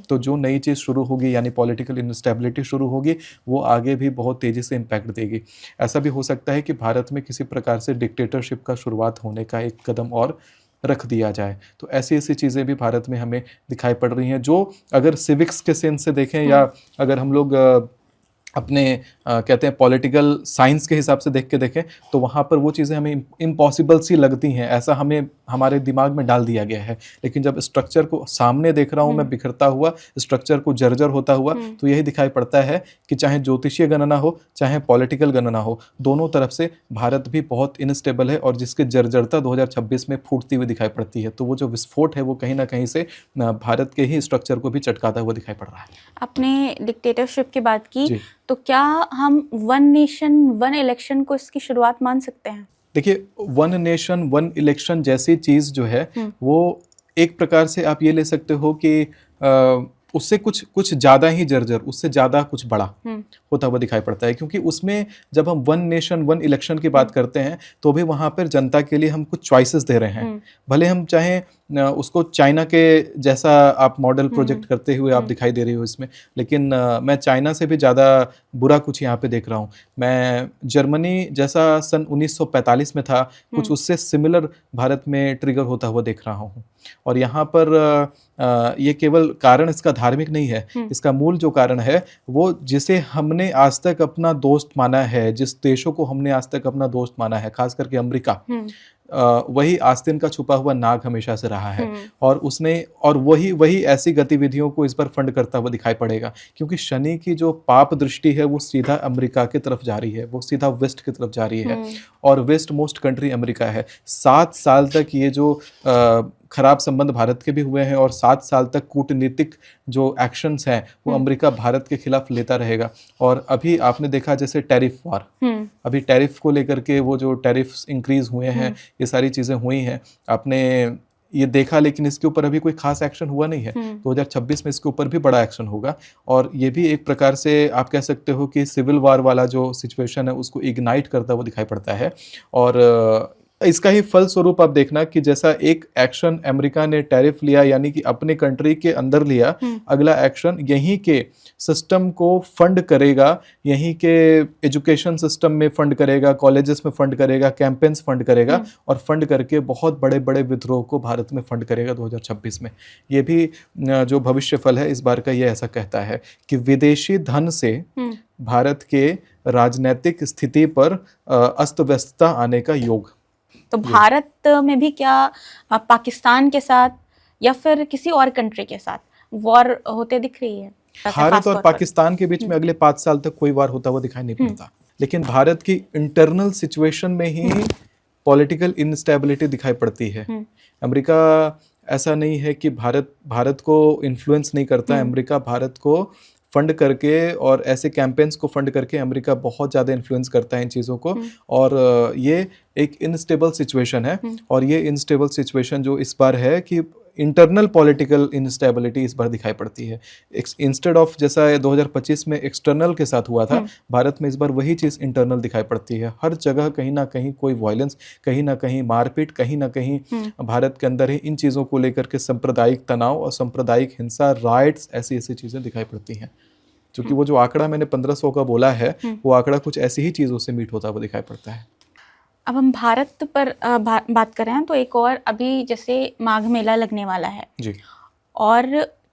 तो जो नई चीज़ शुरू होगी यानी पॉलिटिकल इनस्टेबिलिटी शुरू होगी, वो आगे भी बहुत तेज़ी से इम्पैक्ट देगी। ऐसा भी हो सकता है कि भारत में किसी प्रकार से डिक्टेटरशिप का शुरुआत होने का एक कदम और रख दिया जाए। तो ऐसी चीज़ें भी भारत में हमें दिखाई पड़ रही हैं, जो अगर सिविक्स के सेंस से देखें या अगर हम लोग अपने कहते हैं पॉलिटिकल साइंस के हिसाब से देखें तो वहाँ पर वो चीज़ें हमें इम्पॉसिबल सी लगती हैं, ऐसा हमें हमारे दिमाग में डाल दिया गया है। लेकिन जब स्ट्रक्चर को सामने देख रहा हूँ मैं बिखरता हुआ, स्ट्रक्चर को जर्जर होता हुआ, तो यही दिखाई पड़ता है कि चाहे ज्योतिषीय गणना हो चाहे पॉलिटिकल गणना हो, दोनों तरफ से भारत भी बहुत इनस्टेबल है और जिसकी जर्जरता 2026 में फूटती हुई दिखाई पड़ती है। तो वो जो विस्फोट है वो कहीं ना कहीं से भारत के ही स्ट्रक्चर को भी चटकाता हुआ दिखाई पड़ रहा है। आपने डिक्टेटरशिप की बात की, तो क्या हम वन नेशन वन इलेक्शन को इसकी शुरुआत मान सकते हैं? देखिए, वन नेशन वन इलेक्शन जैसी चीज जो है वो एक प्रकार से आप ये ले सकते हो कि उससे कुछ ज़्यादा ही जर्जर, उससे ज़्यादा कुछ बड़ा होता हुआ दिखाई पड़ता है, क्योंकि उसमें जब हम वन नेशन वन इलेक्शन की बात करते हैं तो भी वहाँ पर जनता के लिए हम कुछ चॉइसेस दे रहे हैं। भले हम चाहें उसको चाइना के जैसा आप मॉडल प्रोजेक्ट करते हुए आप दिखाई दे रही हो इसमें, लेकिन मैं चाइना से भी ज़्यादा बुरा कुछ यहाँ पे देख रहा हूँ। मैं जर्मनी जैसा सन 1945 में था, कुछ उससे सिमिलर भारत में ट्रिगर होता हुआ देख रहा हूँ। और यहाँ पर ये केवल कारण इसका धार्मिक नहीं है, इसका मूल जो कारण है वो जिसे हमने आज तक अपना दोस्त माना है, जिस देशों को हमने आज तक अपना दोस्त माना है, खास करके अमेरिका, वही आस्तीन का छुपा हुआ नाग हमेशा से रहा है, और उसने और वही ऐसी गतिविधियों को इस बार फंड करता हुआ दिखाई पड़ेगा, क्योंकि शनि की जो पाप दृष्टि है वो सीधा अमेरिका की तरफ जा रही है, वो सीधा वेस्ट की तरफ जा रही है, और वेस्ट मोस्ट कंट्री अमेरिका है। 7 साल तक ये जो खराब संबंध भारत के भी हुए हैं, और 7 साल तक कूटनीतिक जो एक्शंस हैं वो अमेरिका भारत के खिलाफ लेता रहेगा। और अभी आपने देखा जैसे टैरिफ वॉर, अभी टैरिफ को लेकर के वो जो टैरिफ्स इंक्रीज हुए हैं, ये सारी चीज़ें हुई हैं, आपने ये देखा, लेकिन इसके ऊपर अभी कोई खास एक्शन हुआ नहीं है। 2026 में इसके ऊपर भी बड़ा एक्शन होगा, और ये भी एक प्रकार से आप कह सकते हो कि सिविल वार वाला जो सिचुएशन है उसको इग्नाइट करता हुआ दिखाई पड़ता है। और इसका ही फल स्वरूप आप देखना कि जैसा एक एक्शन अमेरिका ने टैरिफ लिया, यानी कि अपने कंट्री के अंदर लिया, अगला एक्शन यहीं के सिस्टम को फंड करेगा, यहीं के एजुकेशन सिस्टम में फंड करेगा, कॉलेजेस में फंड करेगा, कैंपेन्स फंड करेगा, और फंड करके बहुत बड़े बड़े विद्रोह को भारत में फंड करेगा 2026 में। ये भी जो भविष्य फल है इस बार का, ये ऐसा कहता है कि विदेशी धन से भारत के राजनीतिक स्थिति पर अस्त व्यस्तता आने का योग। तो भारत में भी क्या पाकिस्तान के साथ या फिर किसी और कंट्री के साथ वॉर होते दिख रही है? भारत और पाकिस्तान के बीच में अगले 5 साल तक कोई वार होता हुआ दिखाई नहीं पड़ता, लेकिन भारत की इंटरनल सिचुएशन में ही पॉलिटिकल इनस्टेबिलिटी दिखाई पड़ती है। अमेरिका ऐसा नहीं है कि भारत को इन्फ्लुएंस नहीं करता है, अमेरिका भारत को फंड करके और ऐसे कैंपेन्स को फंड करके अमेरिका बहुत ज़्यादा इन्फ्लुएंस करता है इन चीज़ों को, और ये एक इनस्टेबल सिचुएशन है। और ये इनस्टेबल सिचुएशन जो इस बार है कि इंटरनल पॉलिटिकल इनस्टेबिलिटी इस बार दिखाई पड़ती है, इंस्टेड ऑफ जैसा 2025 में एक्सटर्नल के साथ हुआ था, भारत में इस बार वही चीज़ इंटरनल दिखाई पड़ती है। हर जगह कहीं ना कहीं कोई वायलेंस, कहीं ना कहीं मारपीट, कहीं ना कहीं भारत के अंदर ही इन चीज़ों को लेकर के सांप्रदायिक तनाव और सांप्रदायिक हिंसा, राइट्स, ऐसी चीज़ें दिखाई पड़ती हैं। क्योंकि वो जो आंकड़ा मैंने 1500 का बोला है, वो आंकड़ा कुछ ऐसी ही चीज़ों से मीट होता हुआ दिखाई पड़ता है। अब हम भारत पर बात कर रहे हैं, तो एक और अभी जैसे माघ मेला लगने वाला है जी, और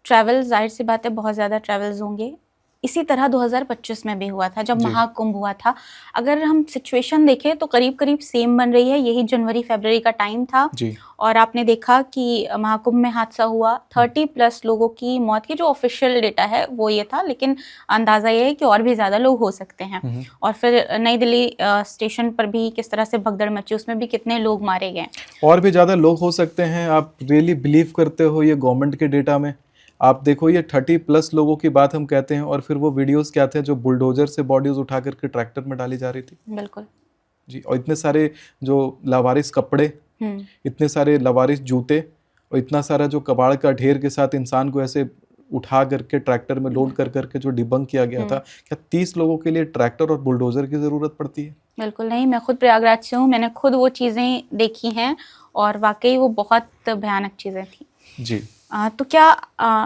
ट्रैवल, जाहिर सी बात है बहुत ज़्यादा ट्रैवल्स होंगे। इसी तरह 2025 में भी हुआ था जब महाकुंभ हुआ था। अगर हम सिचुएशन देखें तो करीब करीब सेम बन रही है, यही जनवरी फरवरी का टाइम था जी। और आपने देखा कि महाकुंभ में हादसा हुआ, 30+ लोगों की मौत की जो ऑफिशियल डेटा है वो ये था, लेकिन अंदाज़ा ये है कि और भी ज़्यादा लोग हो सकते हैं। और फिर नई दिल्ली स्टेशन पर भी किस तरह से भगदड़ मची, उसमें भी कितने लोग मारे गए, और भी ज़्यादा लोग हो सकते हैं। आप रियली बिलीव करते हो ये गवर्नमेंट के डेटा में? आप देखो, ये 30+ लोगों की बात हम कहते हैं, और फिर वो वीडियोस क्या थे जो बुलडोजर से बॉडीज उठा करके ट्रैक्टर में डाली जा रही थी। बिल्कुल जी, और इतने सारे जो लावारिस कपड़े, इतने सारे लावारिस जूते, और इतना सारा जो कबाड़ का ढेर के साथ इंसान को ऐसे उठा करके ट्रैक्टर में लोड कर करके जो डिबंक किया गया था, क्या 30 लोगों के लिए ट्रैक्टर और बुलडोजर की ज़रूरत पड़ती है? बिल्कुल नहीं। मैं खुद प्रयागराज से हूँ, मैंने खुद वो चीज़ें देखी हैं और वाकई वो बहुत भयानक चीज़ें थी। जी। तो क्या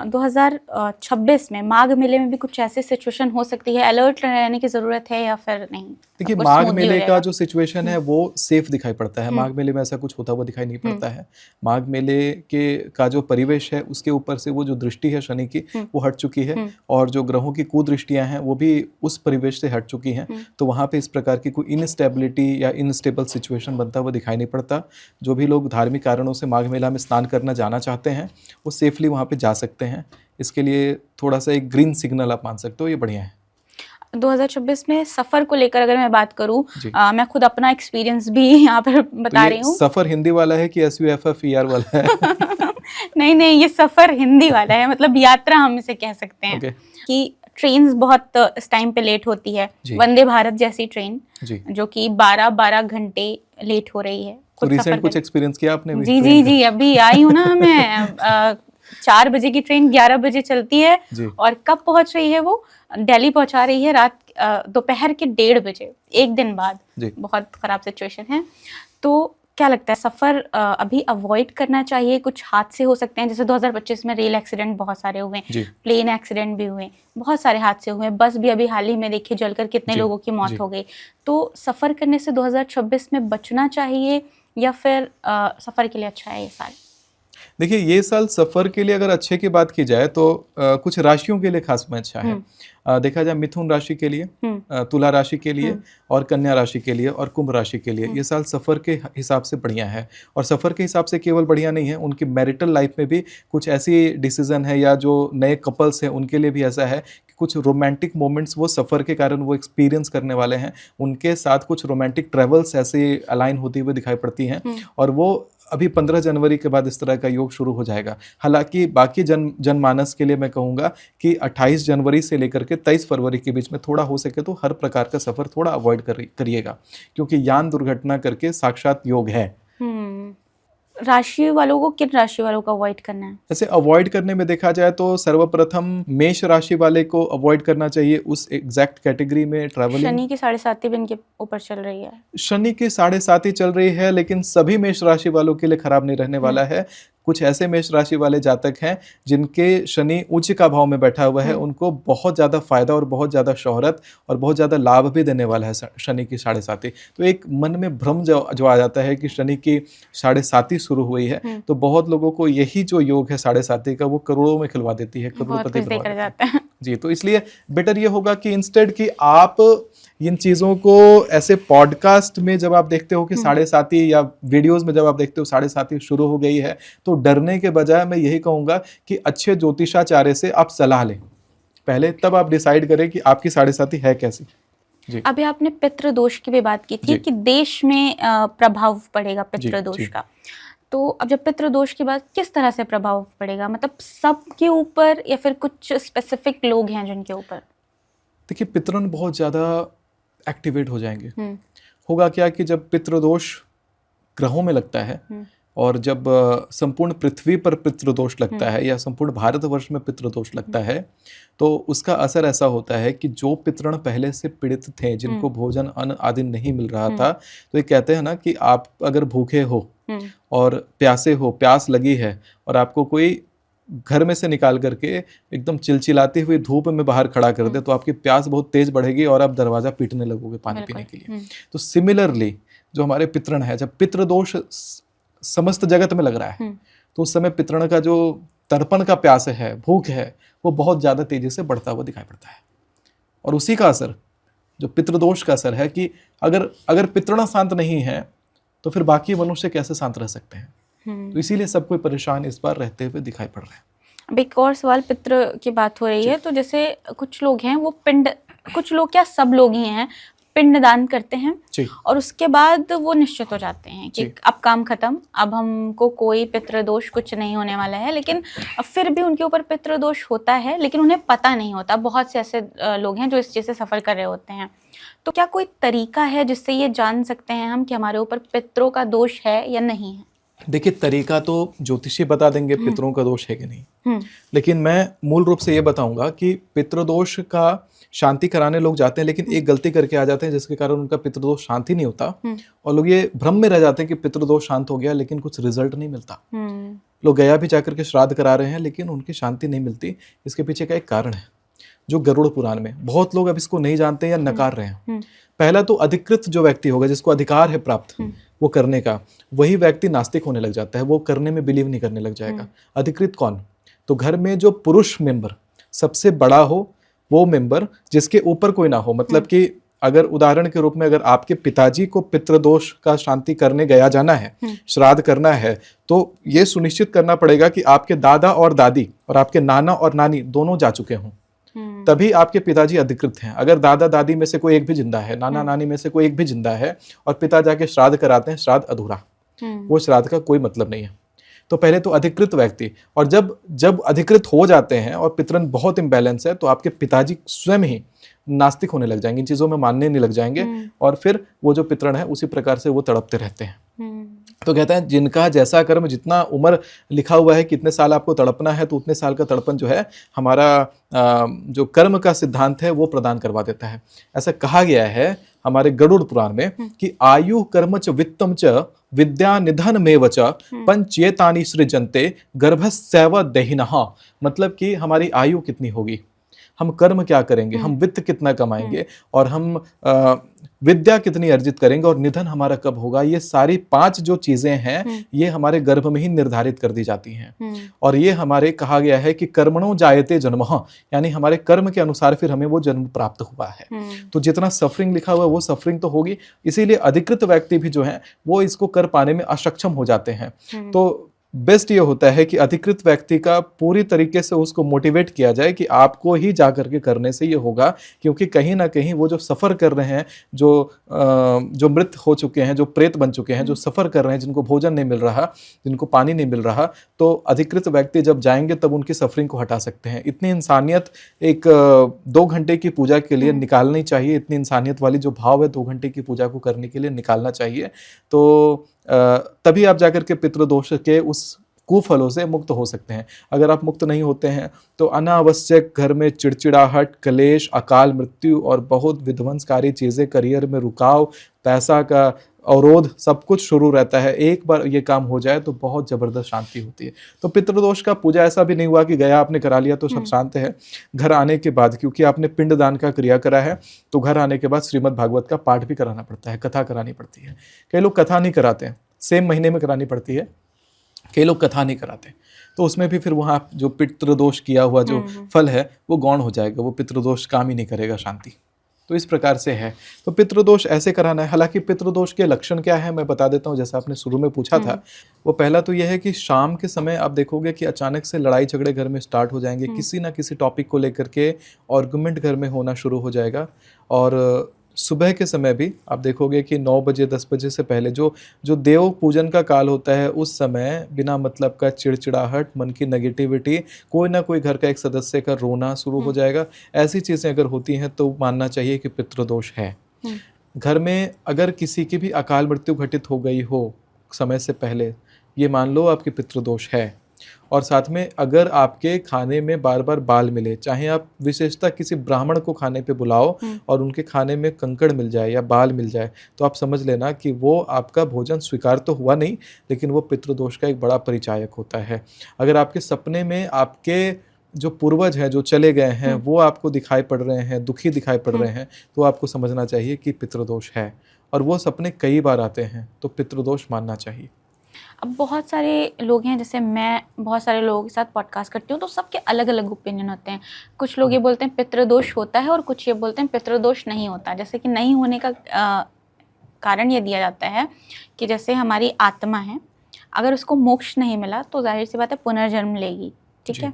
2026 में माघ मेले में भी कुछ ऐसी सिचुएशन हो सकती है? अलर्ट रहने की ज़रूरत है या फिर नहीं? देखिए, माघ मेले का जो सिचुएशन है वो सेफ दिखाई पड़ता है। माघ मेले में ऐसा कुछ होता हुआ दिखाई नहीं पड़ता है। माघ मेले के का जो परिवेश है उसके ऊपर से वो जो दृष्टि है शनि की, वो हट चुकी है, और जो ग्रहों की कुदृष्टियां हैं वो भी उस परिवेश से हट चुकी हैं। तो वहाँ पे इस प्रकार की कोई इनस्टेबिलिटी या इनस्टेबल सिचुएशन बनता हुआ दिखाई नहीं पड़ता। जो भी लोग धार्मिक कारणों से माघ मेला में स्नान करना जाना चाहते हैं वो सेफली वहाँ पे जा सकते हैं। इसके लिए थोड़ा सा एक ग्रीन सिग्नल आप मान सकते हो, ये बढ़िया है। 2026 में सफ़र को लेकर अगर मैं बात करूं, मैं खुद अपना एक्सपीरियंस भी यहाँ पर बता रही हूँ। सफ़र हिंदी वाला है कि SUFFER वाला है? नहीं, ये सफ़र हिंदी वाला है, मतलब यात्रा हम इसे कह सकते हैं। कि ट्रेन्स बहुत इस टाइम पे लेट होती है। वंदे भारत जैसी ट्रेन जो कि 12 घंटे लेट हो रही है। रिसेंट कुछ एक्सपीरियंस किया आपने भी? जी, अभी आई हूँ ना मैं। 4 बजे की ट्रेन 11 बजे चलती है और कब पहुंच रही है वो? दिल्ली पहुंचा रही है रात दोपहर के 1:30 बजे, एक दिन बाद। बहुत ख़राब सिचुएशन है। तो क्या लगता है, सफ़र अभी अवॉइड करना चाहिए? कुछ हादसे हो सकते हैं, जैसे 2025 में रेल एक्सीडेंट बहुत सारे हुए, प्लेन एक्सीडेंट भी हुए, बहुत सारे हादसे हुए, बस भी अभी हाल ही में देखिए जलकर कितने लोगों की मौत हो गई। तो सफ़र करने से 2026 में बचना चाहिए या फिर सफ़र के लिए अच्छा है ये साल? देखिए ये साल सफर के लिए अगर अच्छे की बात की जाए तो कुछ राशियों के लिए खास में अच्छा है। देखा जाए मिथुन राशि के लिए, तुला राशि के लिए और कन्या राशि के लिए और कुंभ राशि के लिए ये साल सफर के हिसाब से बढ़िया है। और सफर के हिसाब से केवल बढ़िया नहीं है, उनकी मैरिटल लाइफ में भी कुछ ऐसी डिसीजन है या जो नए कपल्स हैं उनके लिए भी ऐसा है कि कुछ रोमांटिक मोमेंट्स वो सफ़र के कारण वो एक्सपीरियंस करने वाले हैं। उनके साथ कुछ रोमांटिक ट्रेवल्स ऐसे अलाइन होती हुई दिखाई पड़ती हैं और वो अभी 15 जनवरी के बाद इस तरह का योग शुरू हो जाएगा। हालांकि बाकी जनमानस के लिए मैं कहूँगा कि 28 जनवरी से लेकर के 23 फरवरी के बीच में थोड़ा हो सके तो हर प्रकार का सफ़र थोड़ा अवॉइड करिएगा, क्योंकि यान दुर्घटना करके साक्षात योग है। राशि वालों को, किन राशि वालों को अवॉइड करना है? ऐसे अवॉइड करने में देखा जाए तो सर्वप्रथम मेष राशि वाले को अवॉइड करना चाहिए उस एग्जैक्ट कैटेगरी में ट्रैवलिंग। शनि की 7.5 भी इनके ऊपर चल रही है। शनि की 7.5 चल रही है, लेकिन सभी मेष राशि वालों के लिए खराब नहीं रहने वाला है। कुछ ऐसे मेष राशि वाले जातक हैं जिनके शनि उच्च का भाव में बैठा हुआ है, उनको बहुत ज़्यादा फायदा और बहुत ज़्यादा शोहरत और बहुत ज़्यादा लाभ भी देने वाला है शनि की 7.5। तो एक मन में भ्रम जो आ जाता है कि शनि की 7.5 शुरू हुई है, तो बहुत लोगों को यही जो योग है 7.5 का वो करोड़ों में खिलवा देती है, करोड़पति बनवा देती है। जी, तो इसलिए बेटर ये होगा कि इंस्टेड कि आप इन चीज़ों को ऐसे पॉडकास्ट में जब आप देखते हो कि 7.5 या वीडियोस में जब आप देखते हो 7.5 शुरू हो गई है, तो डरने के बजाय मैं यही कहूँगा कि अच्छे ज्योतिषाचार्य से आप सलाह लें पहले, तब आप डिसाइड करें कि आपकी 7.5 है कैसी। जी। अभी आपने पितृदोष की भी बात की थी कि देश में प्रभाव पड़ेगा पितृदोष का, तो अब जब पितृदोष की बात, किस तरह से प्रभाव पड़ेगा? मतलब सबके ऊपर या फिर कुछ स्पेसिफिक लोग हैं जिनके ऊपर? देखिए पितरन बहुत ज़्यादा एक्टिवेट हो जाएंगे। होगा क्या कि जब पितृदोष ग्रहों में लगता है और जब संपूर्ण पृथ्वी पर पितृदोष लगता है या संपूर्ण भारतवर्ष में पितृदोष लगता है, तो उसका असर ऐसा होता है कि जो पितृण पहले से पीड़ित थे, जिनको भोजन अन्न आदि नहीं मिल रहा था, तो ये कहते हैं ना कि आप अगर भूखे हो और प्यासे हो, प्यास लगी है और आपको कोई घर में से निकाल करके एकदम चिलचिलाती हुई धूप में बाहर खड़ा कर दे, तो आपकी प्यास बहुत तेज बढ़ेगी और आप दरवाजा पीटने लगोगे पानी पीने के लिए। तो सिमिलरली जो हमारे पितृण है, जब पितृदोष समस्त जगत में लग रहा है, तो उस समय पितृण का जो तर्पण का प्यास है, भूख है, वो बहुत ज़्यादा तेजी से बढ़ता हुआ दिखाई पड़ता है। और उसी का असर, जो पितृदोष का असर है कि अगर पितृण शांत नहीं है तो फिर बाकी मनुष्य कैसे शांत रह सकते हैं। तो इसीलिए सब कोई परेशान इस बार रहते हुए दिखाई पड़ रहे हैं। अब एक और सवाल, पितृ की बात हो रही है, तो जैसे कुछ लोग हैं वो कुछ लोग क्या, सब लोग ही हैं, पिंड दान करते हैं और उसके बाद वो निश्चित हो जाते हैं कि अब काम खत्म, अब हमको कोई पितृदोष कुछ नहीं होने वाला है। लेकिन फिर भी उनके ऊपर पितृदोष होता है, लेकिन उन्हें पता नहीं होता। बहुत से ऐसे लोग हैं जो इस चीज़ से सफ़र कर रहे होते हैं। तो क्या कोई तरीका है जिससे ये जान सकते हैं हम कि हमारे ऊपर पितरों का दोष है या नहीं है? देखिए तरीका तो ज्योतिषी बता देंगे पितरों का दोष है कि नहीं, लेकिन मैं मूल रूप से ये बताऊंगा कि पितृदोष का शांति कराने लोग जाते हैं, लेकिन एक गलती करके आ जाते हैं जिसके कारण उनका पितृदोष शांति नहीं होता और लोग ये भ्रम में रह जाते हैं कि पितृदोष शांत हो गया, लेकिन कुछ रिजल्ट नहीं मिलता। लोग गया भी जाकर के श्राद्ध करा रहे हैं लेकिन उनकी शांति नहीं मिलती। इसके पीछे का एक कारण है जो गरुड़ पुराण में, बहुत लोग अब इसको नहीं जानते या नकार रहे हैं। पहला तो अधिकृत जो व्यक्ति होगा, जिसको अधिकार है प्राप्त वो करने का, वही व्यक्ति नास्तिक होने लग जाता है, वो करने में बिलीव नहीं करने लग जाएगा। अधिकृत कौन? तो घर में जो पुरुष मेंबर सबसे बड़ा हो, वो मेंबर जिसके ऊपर कोई ना हो। मतलब कि अगर उदाहरण के रूप में अगर आपके पिताजी को पितृदोष का शांति करने गया जाना है, श्राद्ध करना है, तो ये सुनिश्चित करना पड़ेगा कि आपके दादा और दादी और आपके नाना और नानी दोनों जा चुके हों, तभी आपके पिताजी अधिकृत हैं। अगर दादा दादी में से कोई एक भी जिंदा है, नाना नानी में से कोई एक भी जिंदा है और पिता जाके श्राद्ध कराते हैं, श्राद्ध अधूरा, वो श्राद्ध का कोई मतलब नहीं है। तो पहले तो अधिकृत व्यक्ति, और जब अधिकृत हो जाते हैं और पितरन बहुत इम्बैलेंस है, तो आपके पिताजी स्वयं ही नास्तिक होने लग जाएंगे, इन चीज़ों में मानने नहीं लग जाएंगे और फिर वो जो पितरण है उसी प्रकार से वो तड़पते रहते हैं। तो कहते हैं जिनका जैसा कर्म, जितना उम्र लिखा हुआ है कितने साल आपको तड़पना है, तो उतने साल का तड़पन जो है हमारा जो कर्म का सिद्धांत है वो प्रदान करवा देता है। ऐसा कहा गया है हमारे गरुड़ पुराण में कि आयु कर्म च वित्तम च विद्या निधन में च पंचेतानि सृजन्ते गर्भस्यैव देहिनः। मतलब कि हमारी आयु कितनी होगी, हम कर्म क्या करेंगे, हम वित्त कितना कमाएंगे, और हम विद्या कितनी अर्जित करेंगे, और निधन हमारा कब होगा, ये सारी 5 जो चीजें हैं ये हमारे गर्भ में ही निर्धारित कर दी जाती हैं। और ये हमारे कहा गया है कि कर्मणो जायते जन्मः, यानी हमारे कर्म के अनुसार फिर हमें वो जन्म प्राप्त हुआ है। तो जितना सफरिंग लिखा हुआ है वो सफरिंग तो होगी, इसीलिए अधिकृत व्यक्ति भी जो है वो इसको कर पाने में अक्षम हो जाते हैं। तो बेस्ट ये होता है कि अधिकृत व्यक्ति का पूरी तरीके से उसको मोटिवेट किया जाए कि आपको ही जा करके करने से ये होगा, क्योंकि कहीं ना कहीं वो जो सफ़र कर रहे हैं, जो मृत हो चुके हैं, जो प्रेत बन चुके हैं, जो सफ़र कर रहे हैं, जिनको भोजन नहीं मिल रहा, जिनको पानी नहीं मिल रहा, तो अधिकृत व्यक्ति जब जाएंगे तब उनकी सफरिंग को हटा सकते हैं। इतनी इंसानियत एक 2 घंटे की पूजा के लिए निकालनी चाहिए, इतनी इंसानियत वाली जो भाव है 2 घंटे की पूजा को करने के लिए निकालना चाहिए। तो तभी आप जाकर के पितृदोष के उस कुफलों से मुक्त हो सकते हैं। अगर आप मुक्त नहीं होते हैं तो अनावश्यक घर में चिड़चिड़ाहट, कलेश, अकाल मृत्यु और बहुत विध्वंसकारी चीज़ें, करियर में रुकाव, पैसा का अवरोध, सब कुछ शुरू रहता है। एक बार ये काम हो जाए तो बहुत ज़बरदस्त शांति होती है। तो पितृदोष का पूजा ऐसा भी नहीं हुआ कि गया आपने करा लिया तो सब शांत है। घर आने के बाद, क्योंकि आपने पिंडदान का क्रिया करा है, तो घर आने के बाद श्रीमद् भागवत का पाठ भी कराना पड़ता है, कथा करानी पड़ती है। कई लोग कथा नहीं कराते हैं, सेम महीने में करानी पड़ती है, कई लोग कथा नहीं कराते, तो उसमें भी फिर वहाँ जो पितृदोष किया हुआ जो फल है वो गौण हो जाएगा, वो पितृदोष काम ही नहीं करेगा, शांति। तो इस प्रकार से है। तो पितृदोष ऐसे कराना है। हालांकि पितृदोष के लक्षण क्या है मैं बता देता हूँ, जैसा आपने शुरू में पूछा था। वो पहला तो यह है कि शाम के समय आप देखोगे कि अचानक से लड़ाई झगड़े घर में स्टार्ट हो जाएंगे, किसी ना किसी टॉपिक को लेकर के आर्गुमेंट घर में होना शुरू हो जाएगा। और सुबह के समय भी आप देखोगे कि 9 बजे 10 बजे से पहले जो देव पूजन का काल होता है, उस समय बिना मतलब का चिड़चिड़ाहट, मन की नेगेटिविटी, कोई ना कोई घर का एक सदस्य का रोना शुरू हो जाएगा। ऐसी चीज़ें अगर होती हैं तो मानना चाहिए कि पितृदोष है। घर में अगर किसी की भी अकाल मृत्यु घटित हो गई हो समय से पहले, ये मान लो आपकी पितृदोष है। और साथ में अगर आपके खाने में बार बार बाल मिले, चाहे आप विशेषतः किसी ब्राह्मण को खाने पे बुलाओ और उनके खाने में कंकड़ मिल जाए या बाल मिल जाए, तो आप समझ लेना कि वो आपका भोजन स्वीकार तो हुआ नहीं, लेकिन वो पितृदोष का एक बड़ा परिचायक होता है। अगर आपके सपने में आपके जो पूर्वज हैं, जो चले गए हैं, वो आपको दिखाई पड़ रहे हैं, दुखी दिखाई पड़ रहे हैं, तो आपको समझना चाहिए कि पितृदोष है। और वो सपने कई बार आते हैं, तो पितृदोष मानना चाहिए। अब बहुत सारे लोग हैं, जैसे मैं बहुत सारे लोगों के साथ पॉडकास्ट करती हूँ, तो सबके अलग अलग ओपिनियन होते हैं। कुछ लोग ये बोलते हैं पितृदोष होता है और कुछ ये बोलते हैं पितृदोष नहीं होता। जैसे कि नहीं होने का कारण ये दिया जाता है कि जैसे हमारी आत्मा है, अगर उसको मोक्ष नहीं मिला तो जाहिर सी बात है पुनर्जन्म लेगी, ठीक है।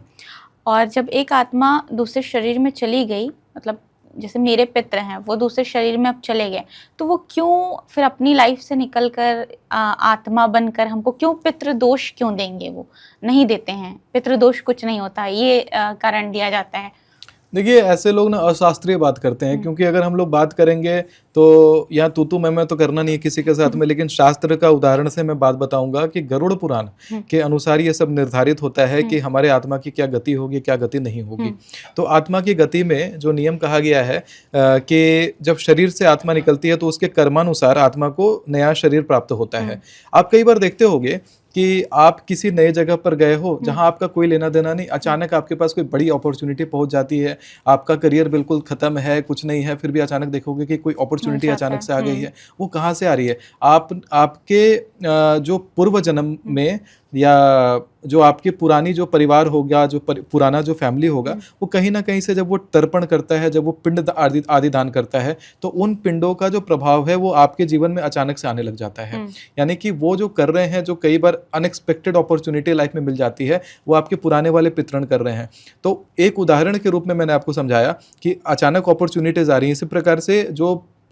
और जब एक आत्मा दूसरे शरीर में चली गई, मतलब जैसे मेरे पितृ हैं, वो दूसरे शरीर में अब चले गए, तो वो क्यों फिर अपनी लाइफ से निकल कर आत्मा बनकर हमको क्यों पितृदोष क्यों देंगे? वो नहीं देते हैं, पितृदोष कुछ नहीं होता, ये कारण दिया जाता है। देखिए, ऐसे लोग ना अशास्त्रीय बात करते हैं, क्योंकि अगर हम लोग बात करेंगे तो यहाँ तू मैं तो करना नहीं है किसी के साथ में, लेकिन शास्त्र का उदाहरण से मैं बात बताऊंगा कि गरुड़ पुराण के अनुसार ये सब निर्धारित होता है कि हमारे आत्मा की क्या गति होगी, क्या गति नहीं होगी। तो आत्मा की गति में जो नियम कहा गया है कि जब शरीर से आत्मा निकलती है तो उसके कर्मानुसार आत्मा को नया शरीर प्राप्त होता है। आप कई बार देखते होंगे कि आप किसी नए जगह पर गए हो जहां आपका कोई लेना देना नहीं, अचानक आपके पास कोई बड़ी अपॉर्चुनिटी पहुंच जाती है, आपका करियर बिल्कुल खत्म है, कुछ नहीं है, फिर भी अचानक देखोगे कि कोई अपॉर्चुनिटी अचानक से आ गई है। वो कहाँ से आ रही है? आपके जो पूर्व जन्म में या जो आपकी पुरानी जो परिवार होगा, जो पुराना जो फैमिली होगा, वो कहीं ना कहीं से जब वो तर्पण करता है, जब वो पिंड आदि दान करता है, तो उन पिंडों का जो प्रभाव है वो आपके जीवन में अचानक से आने लग जाता है। यानी कि वो जो कर रहे हैं, जो कई बार अनएक्सपेक्टेड अपॉर्चुनिटी लाइफ में मिल जाती है, वो आपके पुराने वाले पितृण कर रहे हैं। तो एक उदाहरण के रूप में मैंने आपको समझाया कि अचानक अपॉर्चुनिटीज आ रही हैं। इसी प्रकार से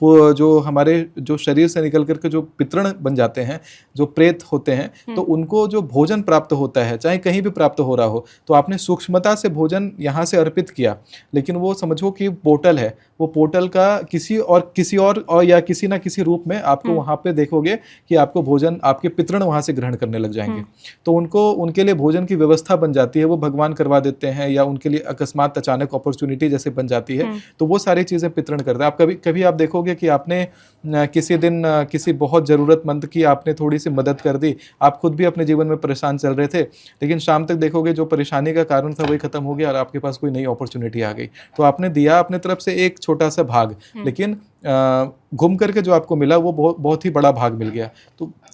जो हमारे जो शरीर से निकल करके जो पितृण बन जाते हैं, जो प्रेत होते हैं, तो उनको जो भोजन प्राप्त होता है, चाहे कहीं भी प्राप्त हो रहा हो, तो आपने सूक्ष्मता से भोजन यहाँ से अर्पित किया, लेकिन वो समझो कि पोर्टल है, वो पोर्टल का किसी और या किसी ना किसी रूप में आपको वहाँ पे देखोगे कि आपको भोजन, आपके पितृण वहाँ से ग्रहण करने लग जाएंगे। तो उनके लिए भोजन की व्यवस्था बन जाती है, वो भगवान करवा देते हैं, या उनके लिए अकस्मात अचानक अपॉर्चुनिटी जैसे बन जाती है, तो वो सारी चीज़ें पितृण करते हैं। आप कभी आप देखोगे देखोगे कि आपने किसी दिन किसी बहुत ज़रूरतमंद की आपने थोड़ी सी मदद कर दी, आप खुद भी अपने जीवन में परेशान चल रहे थे, लेकिन शाम तक देखोगे जो परेशानी का कारण था वही खत्म हो गया और आपके पास कोई नई अपॉर्चुनिटी आ गई। तो आपने दिया अपने तरफ से एक छोटा सा भाग, लेकिन घूम करके जो आपको मिला वो बहुत बहुत ही बड़ा भाग मिल गया।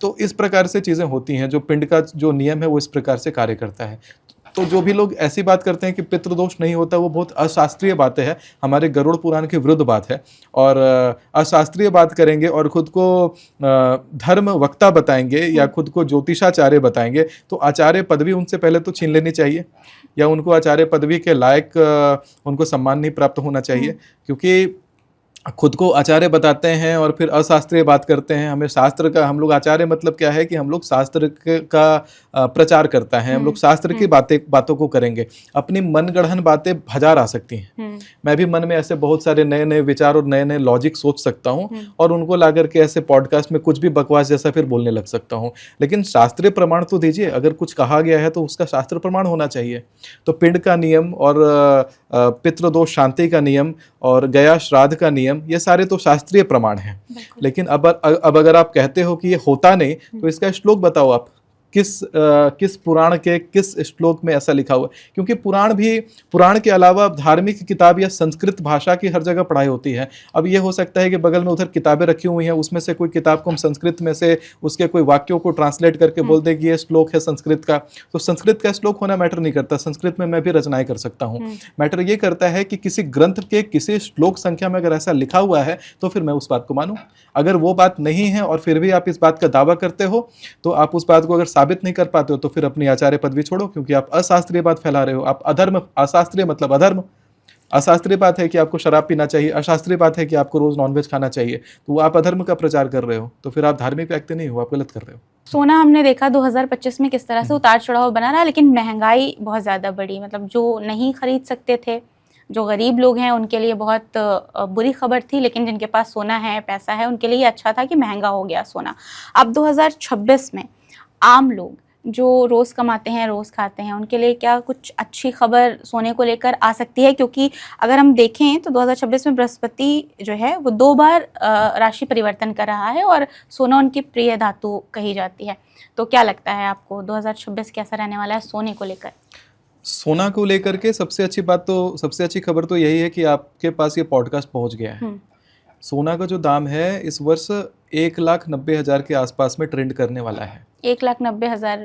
तो इस प्रकार से चीज़ें होती हैं, जो पिंड का जो नियम है वो इस प्रकार से कार्य करता है। तो जो भी लोग ऐसी बात करते हैं कि पितृदोष नहीं होता, वो बहुत अशास्त्रीय बातें हैं, हमारे गरुड़ पुराण के विरुद्ध बात है। और अशास्त्रीय बात करेंगे और खुद को धर्म वक्ता बताएंगे या खुद को ज्योतिषाचार्य बताएंगे, तो आचार्य पदवी उनसे पहले तो छीन लेनी चाहिए, या उनको आचार्य पदवी के लायक उनको सम्मान नहीं प्राप्त होना चाहिए, क्योंकि खुद को आचार्य बताते हैं और फिर अशास्त्रीय बात करते हैं। हमें शास्त्र का, हम लोग आचार्य मतलब क्या है कि हम लोग शास्त्र का प्रचार करता है, हम लोग शास्त्र की बातों को करेंगे। अपनी मनगढ़ंत बातें हजार आ सकती हैं, मैं भी मन में ऐसे बहुत सारे नए नए विचार और नए नए लॉजिक सोच सकता हूँ और उनको ला करके ऐसे पॉडकास्ट में कुछ भी बकवास जैसा फिर बोलने लग सकता हूँ। लेकिन शास्त्रीय प्रमाण तो दीजिए, अगर कुछ कहा गया है तो उसका शास्त्र प्रमाण होना चाहिए। तो पिंड का नियम और पितृदोष शांति का नियम और गया श्राद्ध का नियम, ये सारे तो शास्त्रीय प्रमाण हैं। लेकिन अब अगर आप कहते हो कि ये होता नहीं, तो इसका श्लोक बताओ आप, किस पुराण के किस श्लोक में ऐसा लिखा हुआ है? क्योंकि पुराण के अलावा धार्मिक किताब या संस्कृत भाषा की हर जगह पढ़ाई होती है। अब ये हो सकता है कि बगल में उधर किताबें रखी हुई हैं, उसमें से कोई किताब को हम संस्कृत में से उसके कोई वाक्यों को ट्रांसलेट करके बोल दे कि ये श्लोक है संस्कृत का। तो संस्कृत का श्लोक होना मैटर नहीं करता, संस्कृत में मैं भी रचनाएं कर सकता हूँ। मैटर ये करता है कि किसी ग्रंथ के किसी श्लोक संख्या में अगर ऐसा लिखा हुआ है तो फिर मैं उस बात को मानूं। अगर वो बात नहीं है और फिर भी आप इस बात का दावा करते हो, तो आप उस बात को अगर साबित नहीं कर पाते हो तो फिर अपनी आचार्य पदवी छोड़ो, क्योंकि आप अशास्त्रीय बात फैला रहे हो। आप अधर्म, अशास्त्रीय मतलब अधर्म। अशास्त्रीय बात है कि आपको शराब पीना चाहिए, अशास्त्रीय बात है कि आपको रोज नॉनवेज खाना चाहिए, तो आप अधर्म का प्रचार कर रहे हो, तो फिर आप धार्मिक व्यक्ति नहीं हो, आप गलत कर रहे हो। सोना हमने देखा 2025 में किस तरह से उतार चढ़ाव बना रहा, लेकिन महंगाई बहुत ज़्यादा बढ़ी। मतलब जो नहीं खरीद सकते थे, जो गरीब लोग हैं, उनके लिए बहुत बुरी खबर थी, लेकिन जिनके पास सोना है, पैसा है, उनके लिए अच्छा था कि महंगा हो गया सोना। अब 2026 में आम लोग जो रोज़ कमाते हैं, रोज़ खाते हैं, उनके लिए क्या कुछ अच्छी खबर सोने को लेकर आ सकती है? क्योंकि अगर हम देखें तो 2026 में बृहस्पति जो है वो 2 बार राशि परिवर्तन कर रहा है और सोना उनकी प्रिय धातु कही जाती है। तो क्या लगता है आपको 2026 कैसा रहने वाला है सोने को लेकर? सोना को लेकर के सबसे अच्छी खबर तो यही है कि आपके पास ये पॉडकास्ट पहुंच गया है। सोना का जो दाम है इस वर्ष 1,90,000 के आसपास में ट्रेंड करने वाला है। 1,90,000,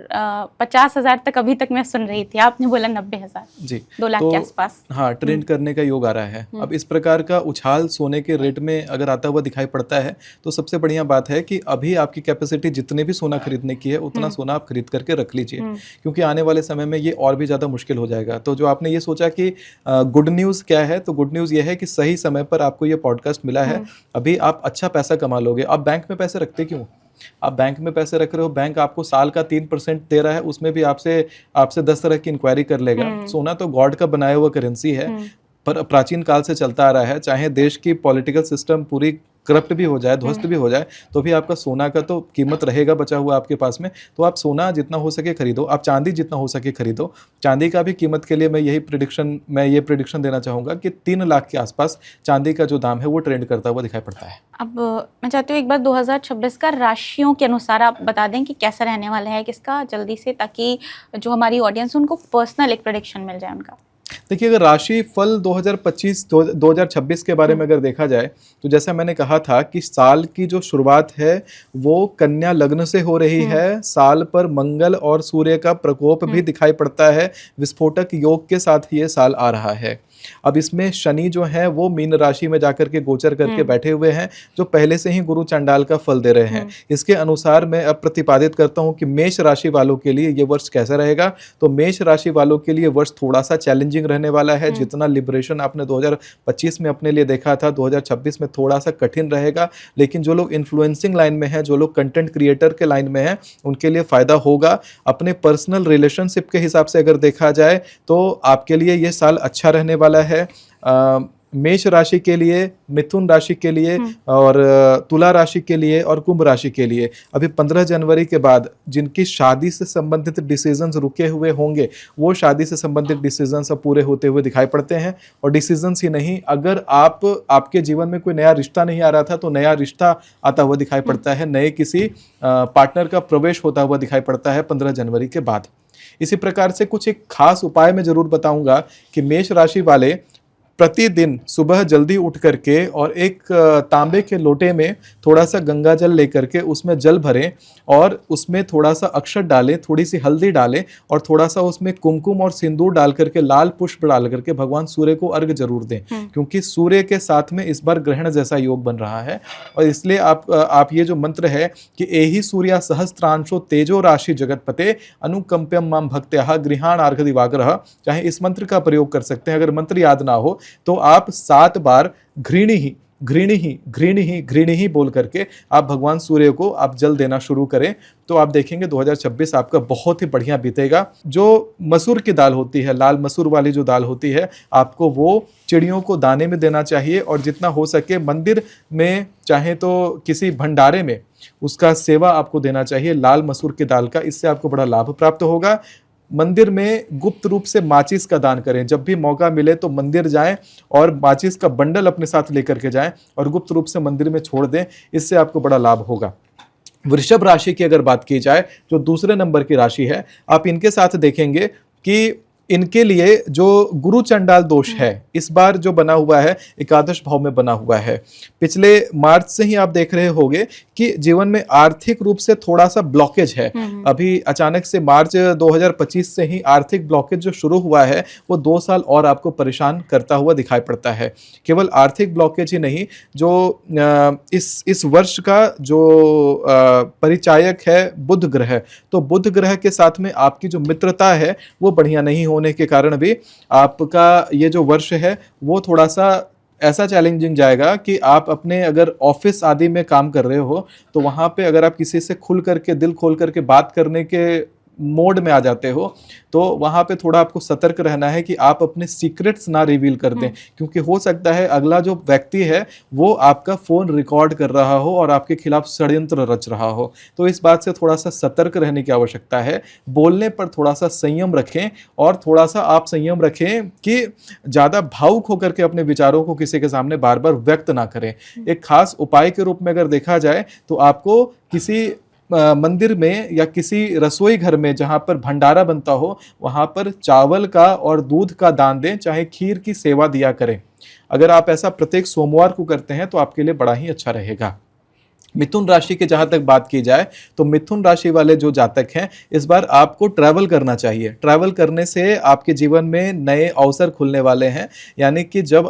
50,000 तक अभी तक मैं सुन रही थी, आपने बोला 90,000 जी, 2 लाख के आसपास। हाँ, ट्रेंड करने का योग आ रहा है। अब इस प्रकार का उछाल सोने के रेट में अगर आता हुआ दिखाई पड़ता है तो सबसे बढ़िया बात है कि अभी आपकी कैपेसिटी जितने भी सोना खरीदने की है उतना सोना आप खरीद करके रख लीजिए, क्योंकि आने वाले समय में ये और भी ज़्यादा मुश्किल हो जाएगा। तो जो आपने ये सोचा कि गुड न्यूज़ क्या है, तो गुड न्यूज़ ये है कि सही समय पर आपको ये पॉडकास्ट मिला है। अभी आप अच्छा पैसा कमा लोगे। आप बैंक में पैसे रखते क्यों? आप बैंक में पैसे रख रहे हो, बैंक आपको साल का 3% दे रहा है, उसमें भी आपसे 10 तरह की इंक्वायरी कर लेगा। सोना तो गॉड का बनाया हुआ करेंसी है, पर प्राचीन काल से चलता आ रहा है। चाहे देश की पॉलिटिकल सिस्टम पूरी करप्ट भी हो जाए, ध्वस्त भी हो जाए, तो भी आपका सोना का तो कीमत रहेगा बचा हुआ आपके पास में। तो आप सोना जितना हो सके खरीदो, आप चांदी जितना हो सके खरीदो। चांदी का भी कीमत के लिए मैं ये प्रिडिक्शन देना चाहूँगा कि 3 लाख के आसपास चांदी का जो दाम है वो ट्रेंड करता हुआ दिखाई पड़ता है। अब मैं चाहती हूँ एक बार 2026 का राशियों के अनुसार आप बता दें कि कैसा रहने वाला है किसका, जल्दी से, ताकि जो हमारी ऑडियंस उनको पर्सनल एक प्रेडिक्शन मिल जाए उनका। देखिए, अगर राशि फल 2026 के बारे में अगर देखा जाए तो जैसा मैंने कहा था कि साल की जो शुरुआत है वो कन्या लग्न से हो रही है। साल पर मंगल और सूर्य का प्रकोप भी दिखाई पड़ता है। विस्फोटक योग के साथ ये साल आ रहा है। अब इसमें शनि जो है वो मीन राशि में जाकर के गोचर करके बैठे हुए हैं, जो पहले से ही गुरु चंडाल का फल दे रहे हैं। इसके अनुसार मैं अब प्रतिपादित करता हूं कि मेष राशि वालों के लिए ये वर्ष कैसा रहेगा। तो मेष राशि वालों के लिए वर्ष थोड़ा सा चैलेंजिंग रहने वाला है। जितना लिबरेशन आपने 2025 में अपने लिए देखा था, 2026 में थोड़ा सा कठिन रहेगा। लेकिन जो लोग इन्फ्लुएंसिंग लाइन में हैं, जो लोग कंटेंट क्रिएटर के लाइन में हैं, उनके लिए फायदा होगा। अपने पर्सनल रिलेशनशिप के हिसाब से अगर देखा जाए तो आपके लिए ये साल अच्छा रहने वाला है। मेष राशि के लिए, मिथुन राशि के लिए और तुला राशि के लिए और कुंभ राशि के लिए अभी 15 जनवरी के बाद जिनकी शादी से संबंधित डिसीजंस रुके हुए होंगे, वो शादी से संबंधित डिसीजंस अब पूरे होते हुए दिखाई पड़ते हैं। और डिसीजंस ही नहीं, अगर आपके जीवन में कोई नया रिश्ता नहीं आ रहा था तो नया रिश्ता आता हुआ दिखाई पड़ता है, नए किसी पार्टनर का प्रवेश होता हुआ दिखाई पड़ता है 15 जनवरी के बाद। इसी प्रकार से कुछ एक खास उपाय मैं जरूर बताऊंगा कि मेष राशि वाले प्रतिदिन सुबह जल्दी उठ करके और एक तांबे के लोटे में थोड़ा सा गंगा जल लेकर के उसमें जल भरें और उसमें थोड़ा सा अक्षत डालें, थोड़ी सी हल्दी डालें और थोड़ा सा उसमें कुमकुम और सिंदूर डाल करके, लाल पुष्प डाल करके भगवान सूर्य को अर्घ जरूर दें, क्योंकि सूर्य के साथ में इस बार ग्रहण जैसा योग बन रहा है। और इसलिए आप ये जो मंत्र है कि एहि सूर्या सहस्त्रांशो तेजो राशि जगतपते अनुकंप्यम माम भक्त्याः गृहाण अर्घ दिवाकरः, चाहे इस मंत्र का प्रयोग कर सकते हैं। अगर मंत्र याद ना हो तो आप 7 बार घृणी ही बोल करके आप भगवान सूर्य को आप जल देना शुरू करें, तो आप देखेंगे 2026 आपका बहुत ही बढ़िया बीतेगा। जो मसूर की दाल होती है, लाल मसूर वाली जो दाल होती है, आपको वो चिड़ियों को दाने में देना चाहिए और जितना हो सके मंदिर में, चाहे तो किसी भंडारे में उसका सेवा आपको देना चाहिए लाल मसूर की दाल का। इससे आपको बड़ा लाभ प्राप्त होगा। मंदिर में गुप्त रूप से माचिस का दान करें। जब भी मौका मिले तो मंदिर जाएं और माचिस का बंडल अपने साथ लेकर के जाएं और गुप्त रूप से मंदिर में छोड़ दें, इससे आपको बड़ा लाभ होगा। वृषभ राशि की अगर बात की जाए, जो दूसरे नंबर की राशि है, आप इनके साथ देखेंगे कि इनके लिए जो गुरु चंडाल दोष है इस बार जो बना हुआ है, एकादश भाव में बना हुआ है। पिछले मार्च से ही आप देख रहे होंगे कि जीवन में आर्थिक रूप से थोड़ा सा ब्लॉकेज है। अभी अचानक से मार्च 2025 से ही आर्थिक ब्लॉकेज जो शुरू हुआ है वो 2 साल और आपको परेशान करता हुआ दिखाई पड़ता है। केवल आर्थिक ब्लॉकेज ही नहीं, जो इस वर्ष का जो परिचायक है बुध ग्रह, तो बुध ग्रह के साथ में आपकी जो मित्रता है वो बढ़िया नहीं होने के कारण भी आपका ये जो वर्ष है वो थोड़ा सा ऐसा चैलेंजिंग जाएगा कि आप अपने अगर ऑफिस आदि में काम कर रहे हो तो वहां पे अगर आप किसी से खुल करके, दिल खोल करके बात करने के मोड में आ जाते हो तो वहां पे थोड़ा आपको सतर्क रहना है कि आप अपने सीक्रेट्स ना रिवील कर दें, क्योंकि हो सकता है अगला जो व्यक्ति है वो आपका फोन रिकॉर्ड कर रहा हो और आपके खिलाफ षड्यंत्र रच रहा हो। तो इस बात से थोड़ा सा सतर्क रहने की आवश्यकता है। बोलने पर थोड़ा सा संयम रखें और थोड़ा सा आप संयम रखें कि ज़्यादा भावुक होकर के अपने विचारों को किसी के सामने बार बार व्यक्त ना करें। एक खास उपाय के रूप में अगर देखा जाए तो आपको किसी मंदिर में या किसी रसोई घर में जहां पर भंडारा बनता हो वहां पर चावल का और दूध का दान दें, चाहे खीर की सेवा दिया करें। अगर आप ऐसा प्रत्येक सोमवार को करते हैं तो आपके लिए बड़ा ही अच्छा रहेगा। मिथुन राशि के जहां तक बात की जाए तो मिथुन राशि वाले जो जातक हैं इस बार आपको ट्रैवल करना चाहिए। ट्रैवल करने से आपके जीवन में नए अवसर खुलने वाले हैं, यानी कि जब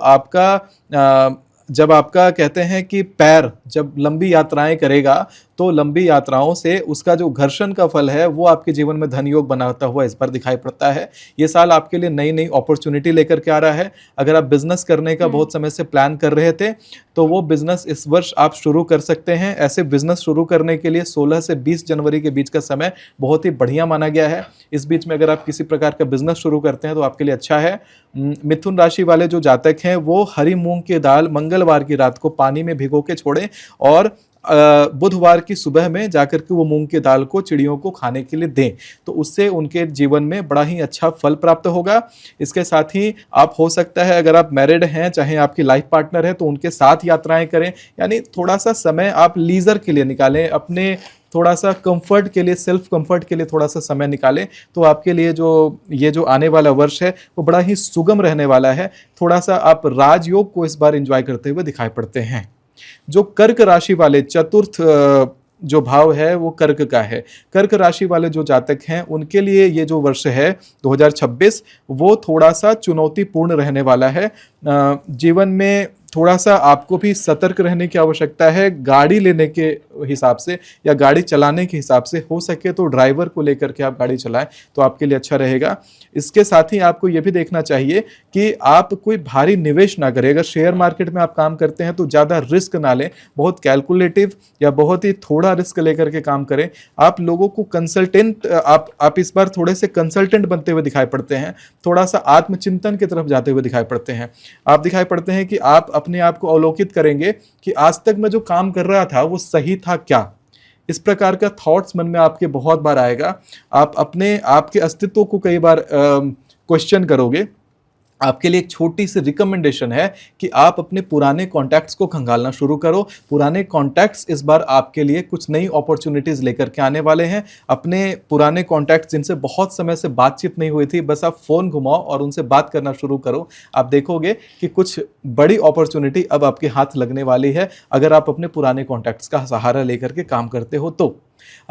आपका कहते हैं कि पैर जब लंबी यात्राएं करेगा तो लंबी यात्राओं से उसका जो घर्षण का फल है वो आपके जीवन में धन योग बनाता हुआ इस बार दिखाई पड़ता है। ये साल आपके लिए नई नई अपॉर्चुनिटी लेकर के आ रहा है। अगर आप बिजनेस करने का बहुत समय से प्लान कर रहे थे तो वो बिजनेस इस वर्ष आप शुरू कर सकते हैं। ऐसे बिजनेस शुरू करने के लिए 16 से 20 जनवरी के बीच का समय बहुत ही बढ़िया माना गया है। इस बीच में अगर आप किसी प्रकार का बिजनेस शुरू करते हैं तो आपके लिए अच्छा है। मिथुन राशि वाले जो जातक हैं वो हरी मूंग की दाल मंगलवार की रात को पानी में भिगो के छोड़ें और बुधवार की सुबह में जाकर के वो मूंग की दाल को चिड़ियों को खाने के लिए दें, तो उससे उनके जीवन में बड़ा ही अच्छा फल प्राप्त होगा। इसके साथ ही आप हो सकता है अगर आप मैरिड हैं, चाहे आपकी लाइफ पार्टनर है, तो उनके साथ यात्राएं करें। यानी थोड़ा सा समय आप लीजर के लिए निकालें, अपने थोड़ा सा कंफर्ट के लिए, सेल्फ कंफर्ट के लिए थोड़ा सा समय निकालें, तो आपके लिए ये जो आने वाला वर्ष है वो बड़ा ही सुगम रहने वाला है। थोड़ा सा आप राजयोग को इस बार एंजॉय करते हुए दिखाई पड़ते हैं। जो कर्क राशि वाले, चतुर्थ जो भाव है वो कर्क का है। कर्क राशि वाले जो जातक हैं उनके लिए ये जो वर्ष है 2026 वो थोड़ा सा चुनौतीपूर्ण रहने वाला है। जीवन में थोड़ा सा आपको भी सतर्क रहने की आवश्यकता है गाड़ी लेने के हिसाब से या गाड़ी चलाने के हिसाब से। हो सके तो ड्राइवर को लेकर के आप गाड़ी चलाएं तो आपके लिए अच्छा रहेगा। इसके साथ ही आपको ये भी देखना चाहिए कि आप कोई भारी निवेश ना करें। अगर शेयर मार्केट में आप काम करते हैं तो ज़्यादा रिस्क ना लें, बहुत कैलकुलेटिव या बहुत ही थोड़ा रिस्क लेकर के काम करें। आप लोगों को कंसल्टेंट आप इस बार थोड़े से कंसल्टेंट बनते हुए दिखाई पड़ते हैं, थोड़ा सा आत्मचिंतन की तरफ जाते हुए दिखाई पड़ते हैं। आप दिखाई पड़ते हैं कि आप अपने आप को अवलोकित करेंगे कि आज तक मैं जो काम कर रहा था वो सही था क्या। इस प्रकार का थॉट्स मन में आपके बहुत बार आएगा। आप अपने आपके अस्तित्व को कई बार क्वेश्चन करोगे। आपके लिए एक छोटी सी रिकमेंडेशन है कि आप अपने पुराने कॉन्टैक्ट्स को खंगालना शुरू करो। पुराने कॉन्टैक्ट्स इस बार आपके लिए कुछ नई अपॉर्चुनिटीज़ लेकर के आने वाले हैं। अपने पुराने कॉन्टैक्ट्स जिनसे बहुत समय से बातचीत नहीं हुई थी, बस आप फ़ोन घुमाओ और उनसे बात करना शुरू करो। आप देखोगे कि कुछ बड़ी अपॉर्चुनिटी अब आपके हाथ लगने वाली है, अगर आप अपने पुराने कॉन्टैक्ट्स का सहारा लेकर के काम करते हो तो।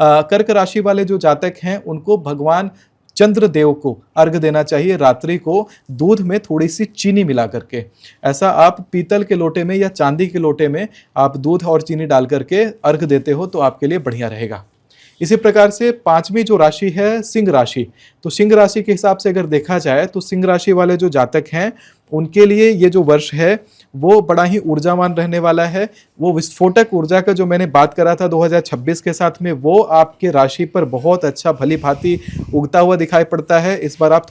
कर्क राशि वाले जो जातक हैं उनको भगवान चंद्रदेव को अर्घ देना चाहिए। रात्रि को दूध में थोड़ी सी चीनी मिला करके, ऐसा आप पीतल के लोटे में या चांदी के लोटे में आप दूध और चीनी डाल करके अर्घ देते हो तो आपके लिए बढ़िया रहेगा। इसी प्रकार से पांचवी जो राशि है सिंह राशि, तो सिंह राशि के हिसाब से अगर देखा जाए तो सिंह राशि वाले जो जातक हैं उनके लिए ये जो वर्ष है वो बड़ा ही ऊर्जावान रहने वाला है। वो विस्फोटक ऊर्जा का जो मैंने बात करा था 2026 के साथ में, वो आपके राशि पर बहुत अच्छा भली भांति उगता हुआ दिखाई पड़ता है। इस बार आप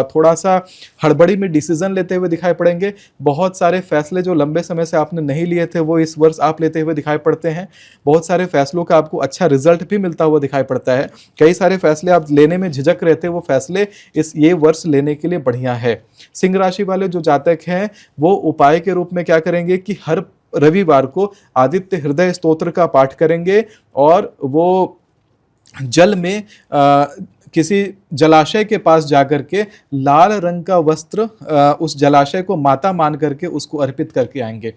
थोड़ा सा हड़बड़ी में डिसीजन लेते हुए दिखाई पड़ेंगे। बहुत सारे फैसले जो लंबे समय से आपने नहीं लिए थे वो इस वर्ष आप लेते हुए दिखाई पड़ते हैं। बहुत सारे फैसलों का आपको अच्छा रिजल्ट भी मिलता हुआ दिखाई पड़ता है। कई सारे फैसले आप लेने में झिझक रहे थे, वो फैसले ये वर्ष लेने के लिए बढ़िया है। सिंह राशि वाले जो जातक हैं वो उपाय के रूप में क्या करेंगे कि हर रविवार को आदित्य हृदय स्तोत्र का पाठ करेंगे और वो जल में किसी जलाशय के पास जाकर के लाल रंग का वस्त्र उस जलाशय को माता मान करके उसको अर्पित करके आएंगे।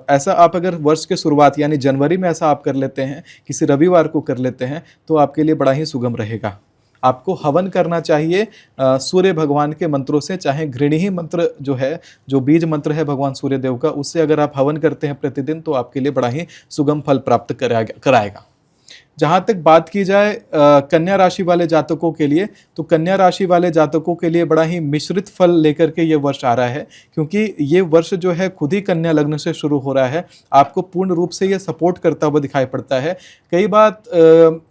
ऐसा आप अगर वर्ष के शुरुआत यानी जनवरी में ऐसा आप कर लेते हैं, किसी रविवार को कर लेते हैं तो आपके लिए बड़ा ही सुगम रहेगा। आपको हवन करना चाहिए सूर्य भगवान के मंत्रों से, चाहे घृणी मंत्र जो है, जो बीज मंत्र है भगवान सूर्य देव का, उससे अगर आप हवन करते हैं प्रतिदिन तो आपके लिए बड़ा ही सुगम फल प्राप्त कराएगा। जहाँ तक बात की जाए कन्या राशि वाले जातकों के लिए, तो कन्या राशि वाले जातकों के लिए बड़ा ही मिश्रित फल लेकर के ये वर्ष आ रहा है, क्योंकि ये वर्ष जो है खुद ही कन्या लग्न से शुरू हो रहा है। आपको पूर्ण रूप से ये सपोर्ट करता हुआ दिखाई पड़ता है। कई बात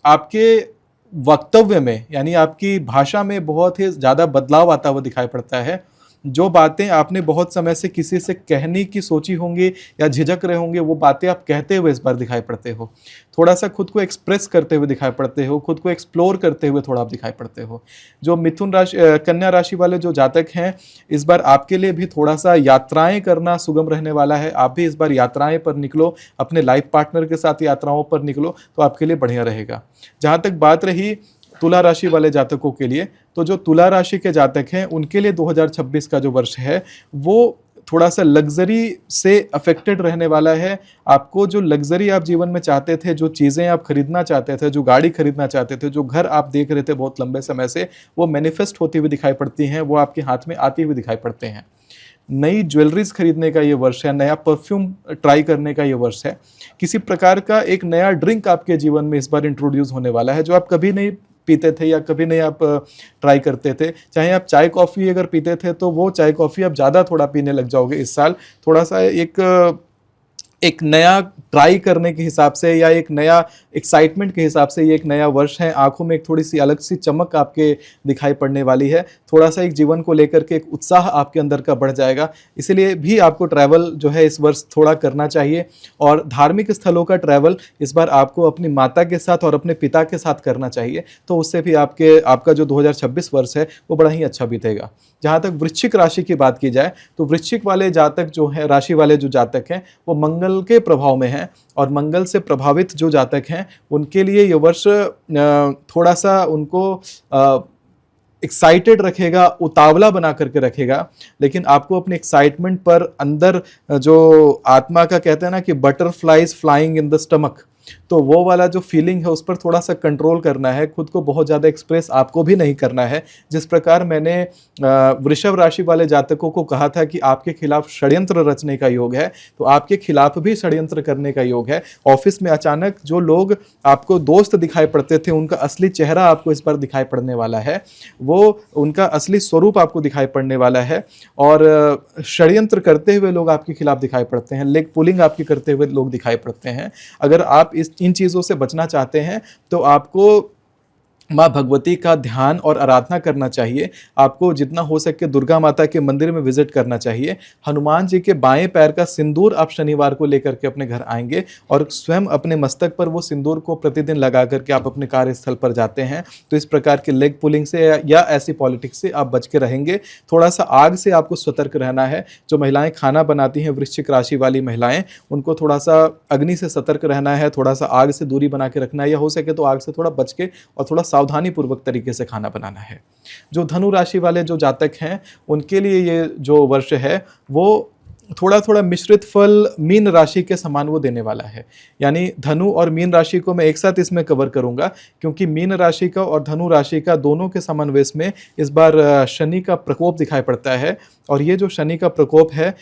आपके वक्तव्य में यानी आपकी भाषा में बहुत ही ज़्यादा बदलाव आता हुआ दिखाई पड़ता है। जो बातें आपने बहुत समय से किसी से कहने की सोची होंगी या झिझक रहे होंगे, वो बातें आप कहते हुए इस बार दिखाई पड़ते हो। थोड़ा सा खुद को एक्सप्रेस करते हुए दिखाई पड़ते हो, खुद को एक्सप्लोर करते हुए थोड़ा आप दिखाई पड़ते हो। जो मिथुन राशि कन्या राशि वाले जो जातक हैं, इस बार आपके लिए भी थोड़ा सा यात्राएं करना सुगम रहने वाला है। आप भी इस बार यात्राएं पर निकलो, अपने लाइफ पार्टनर के साथ यात्राओं पर निकलो तो आपके लिए बढ़िया रहेगा। जहाँ तक बात रही तुला राशि वाले जातकों के लिए, तो जो तुला राशि के जातक हैं उनके लिए 2026 का जो वर्ष है वो थोड़ा सा लग्जरी से अफेक्टेड रहने वाला है। आपको जो लग्जरी आप जीवन में चाहते थे, जो चीज़ें आप खरीदना चाहते थे, जो गाड़ी खरीदना चाहते थे, जो घर आप देख रहे थे बहुत लंबे समय से, वो मैनिफेस्ट होती हुई दिखाई पड़ती हैं, वो आपके हाथ में आती हुई दिखाई पड़ते हैं। नई ज्वेलरीज खरीदने का ये वर्ष है, नया परफ्यूम ट्राई करने का ये वर्ष है। किसी प्रकार का एक नया ड्रिंक आपके जीवन में इस बार इंट्रोड्यूस होने वाला है, जो आप कभी नहीं पीते थे या कभी नहीं आप ट्राई करते थे। चाहे आप चाय कॉफ़ी अगर पीते थे तो वो चाय कॉफ़ी आप ज़्यादा थोड़ा पीने लग जाओगे इस साल। थोड़ा सा एक नया ट्राई करने के हिसाब से या एक नया एक्साइटमेंट के हिसाब से ये एक नया वर्ष है। आंखों में एक थोड़ी सी अलग सी चमक आपके दिखाई पड़ने वाली है। थोड़ा सा एक जीवन को लेकर के एक उत्साह आपके अंदर का बढ़ जाएगा। इसलिए भी आपको ट्रैवल जो है इस वर्ष थोड़ा करना चाहिए। और धार्मिक स्थलों का ट्रैवल इस बार आपको अपनी माता के साथ और अपने पिता के साथ करना चाहिए, तो उससे भी आपका जो 2026 वर्ष है वो बड़ा ही अच्छा बीतेगा। जहाँ तक वृश्चिक राशि की बात की जाए तो वृश्चिक वाले जातक जो है, राशि वाले जो जातक हैं, वो मंगल के प्रभाव में हैं और मंगल से प्रभावित जो जातक हैं उनके लिए ये वर्ष थोड़ा सा उनको एक्साइटेड रखेगा, उतावला बना करके रखेगा। लेकिन आपको अपने एक्साइटमेंट पर अंदर जो आत्मा का कहते हैं ना कि butterflies flying in the stomach, तो वो वाला जो फीलिंग है उस पर थोड़ा सा कंट्रोल करना है, खुद को बहुत ज़्यादा एक्सप्रेस आपको भी नहीं करना है। जिस प्रकार मैंने वृषभ राशि वाले जातकों को कहा था कि आपके खिलाफ षड्यंत्र रचने का योग है, तो आपके खिलाफ भी षड्यंत्र करने का योग है। ऑफिस में अचानक जो लोग आपको दोस्त दिखाई पड़ते थे, उनका असली चेहरा आपको इस बार दिखाई पड़ने वाला है, वो उनका असली स्वरूप आपको दिखाई पड़ने वाला है। और षड्यंत्र करते हुए लोग आपके खिलाफ दिखाई पड़ते हैं, लेग पुलिंग आपकी करते हुए लोग दिखाई पड़ते हैं। अगर आप इन चीज़ों से बचना चाहते हैं तो आपको माँ भगवती का ध्यान और आराधना करना चाहिए। आपको जितना हो सके दुर्गा माता के मंदिर में विजिट करना चाहिए। हनुमान जी के बाएं पैर का सिंदूर आप शनिवार को लेकर के अपने घर आएंगे और स्वयं अपने मस्तक पर वो सिंदूर को प्रतिदिन लगा करके आप अपने कार्यस्थल पर जाते हैं, तो इस प्रकार के लेग पुलिंग से या ऐसी पॉलिटिक्स से आप बच के रहेंगे। थोड़ा सा आग से आपको सतर्क रहना है। जो महिलाएं खाना बनाती हैं, वृश्चिक राशि वाली महिलाएं, उनको थोड़ा सा अग्नि से सतर्क रहना है, थोड़ा सा आग से दूरी बना के रखना है, या हो सके तो आग से थोड़ा बच के और थोड़ा सावधानी पूर्वक तरीके से खाना बनाना है। जो धनु राशि वाले जो जातक हैं, उनके लिए ये जो वर्ष है वो थोड़ा थोड़ा मिश्रित फल मीन राशि के समान वो देने वाला है। यानी धनु और मीन राशि को मैं एक साथ इसमें कवर करूंगा, क्योंकि मीन राशि का और धनु राशि का दोनों के समन्वय में इस बार शनि का प्रकोप दिखाई पड़ता है। और ये जो शनि का प्रकोप है,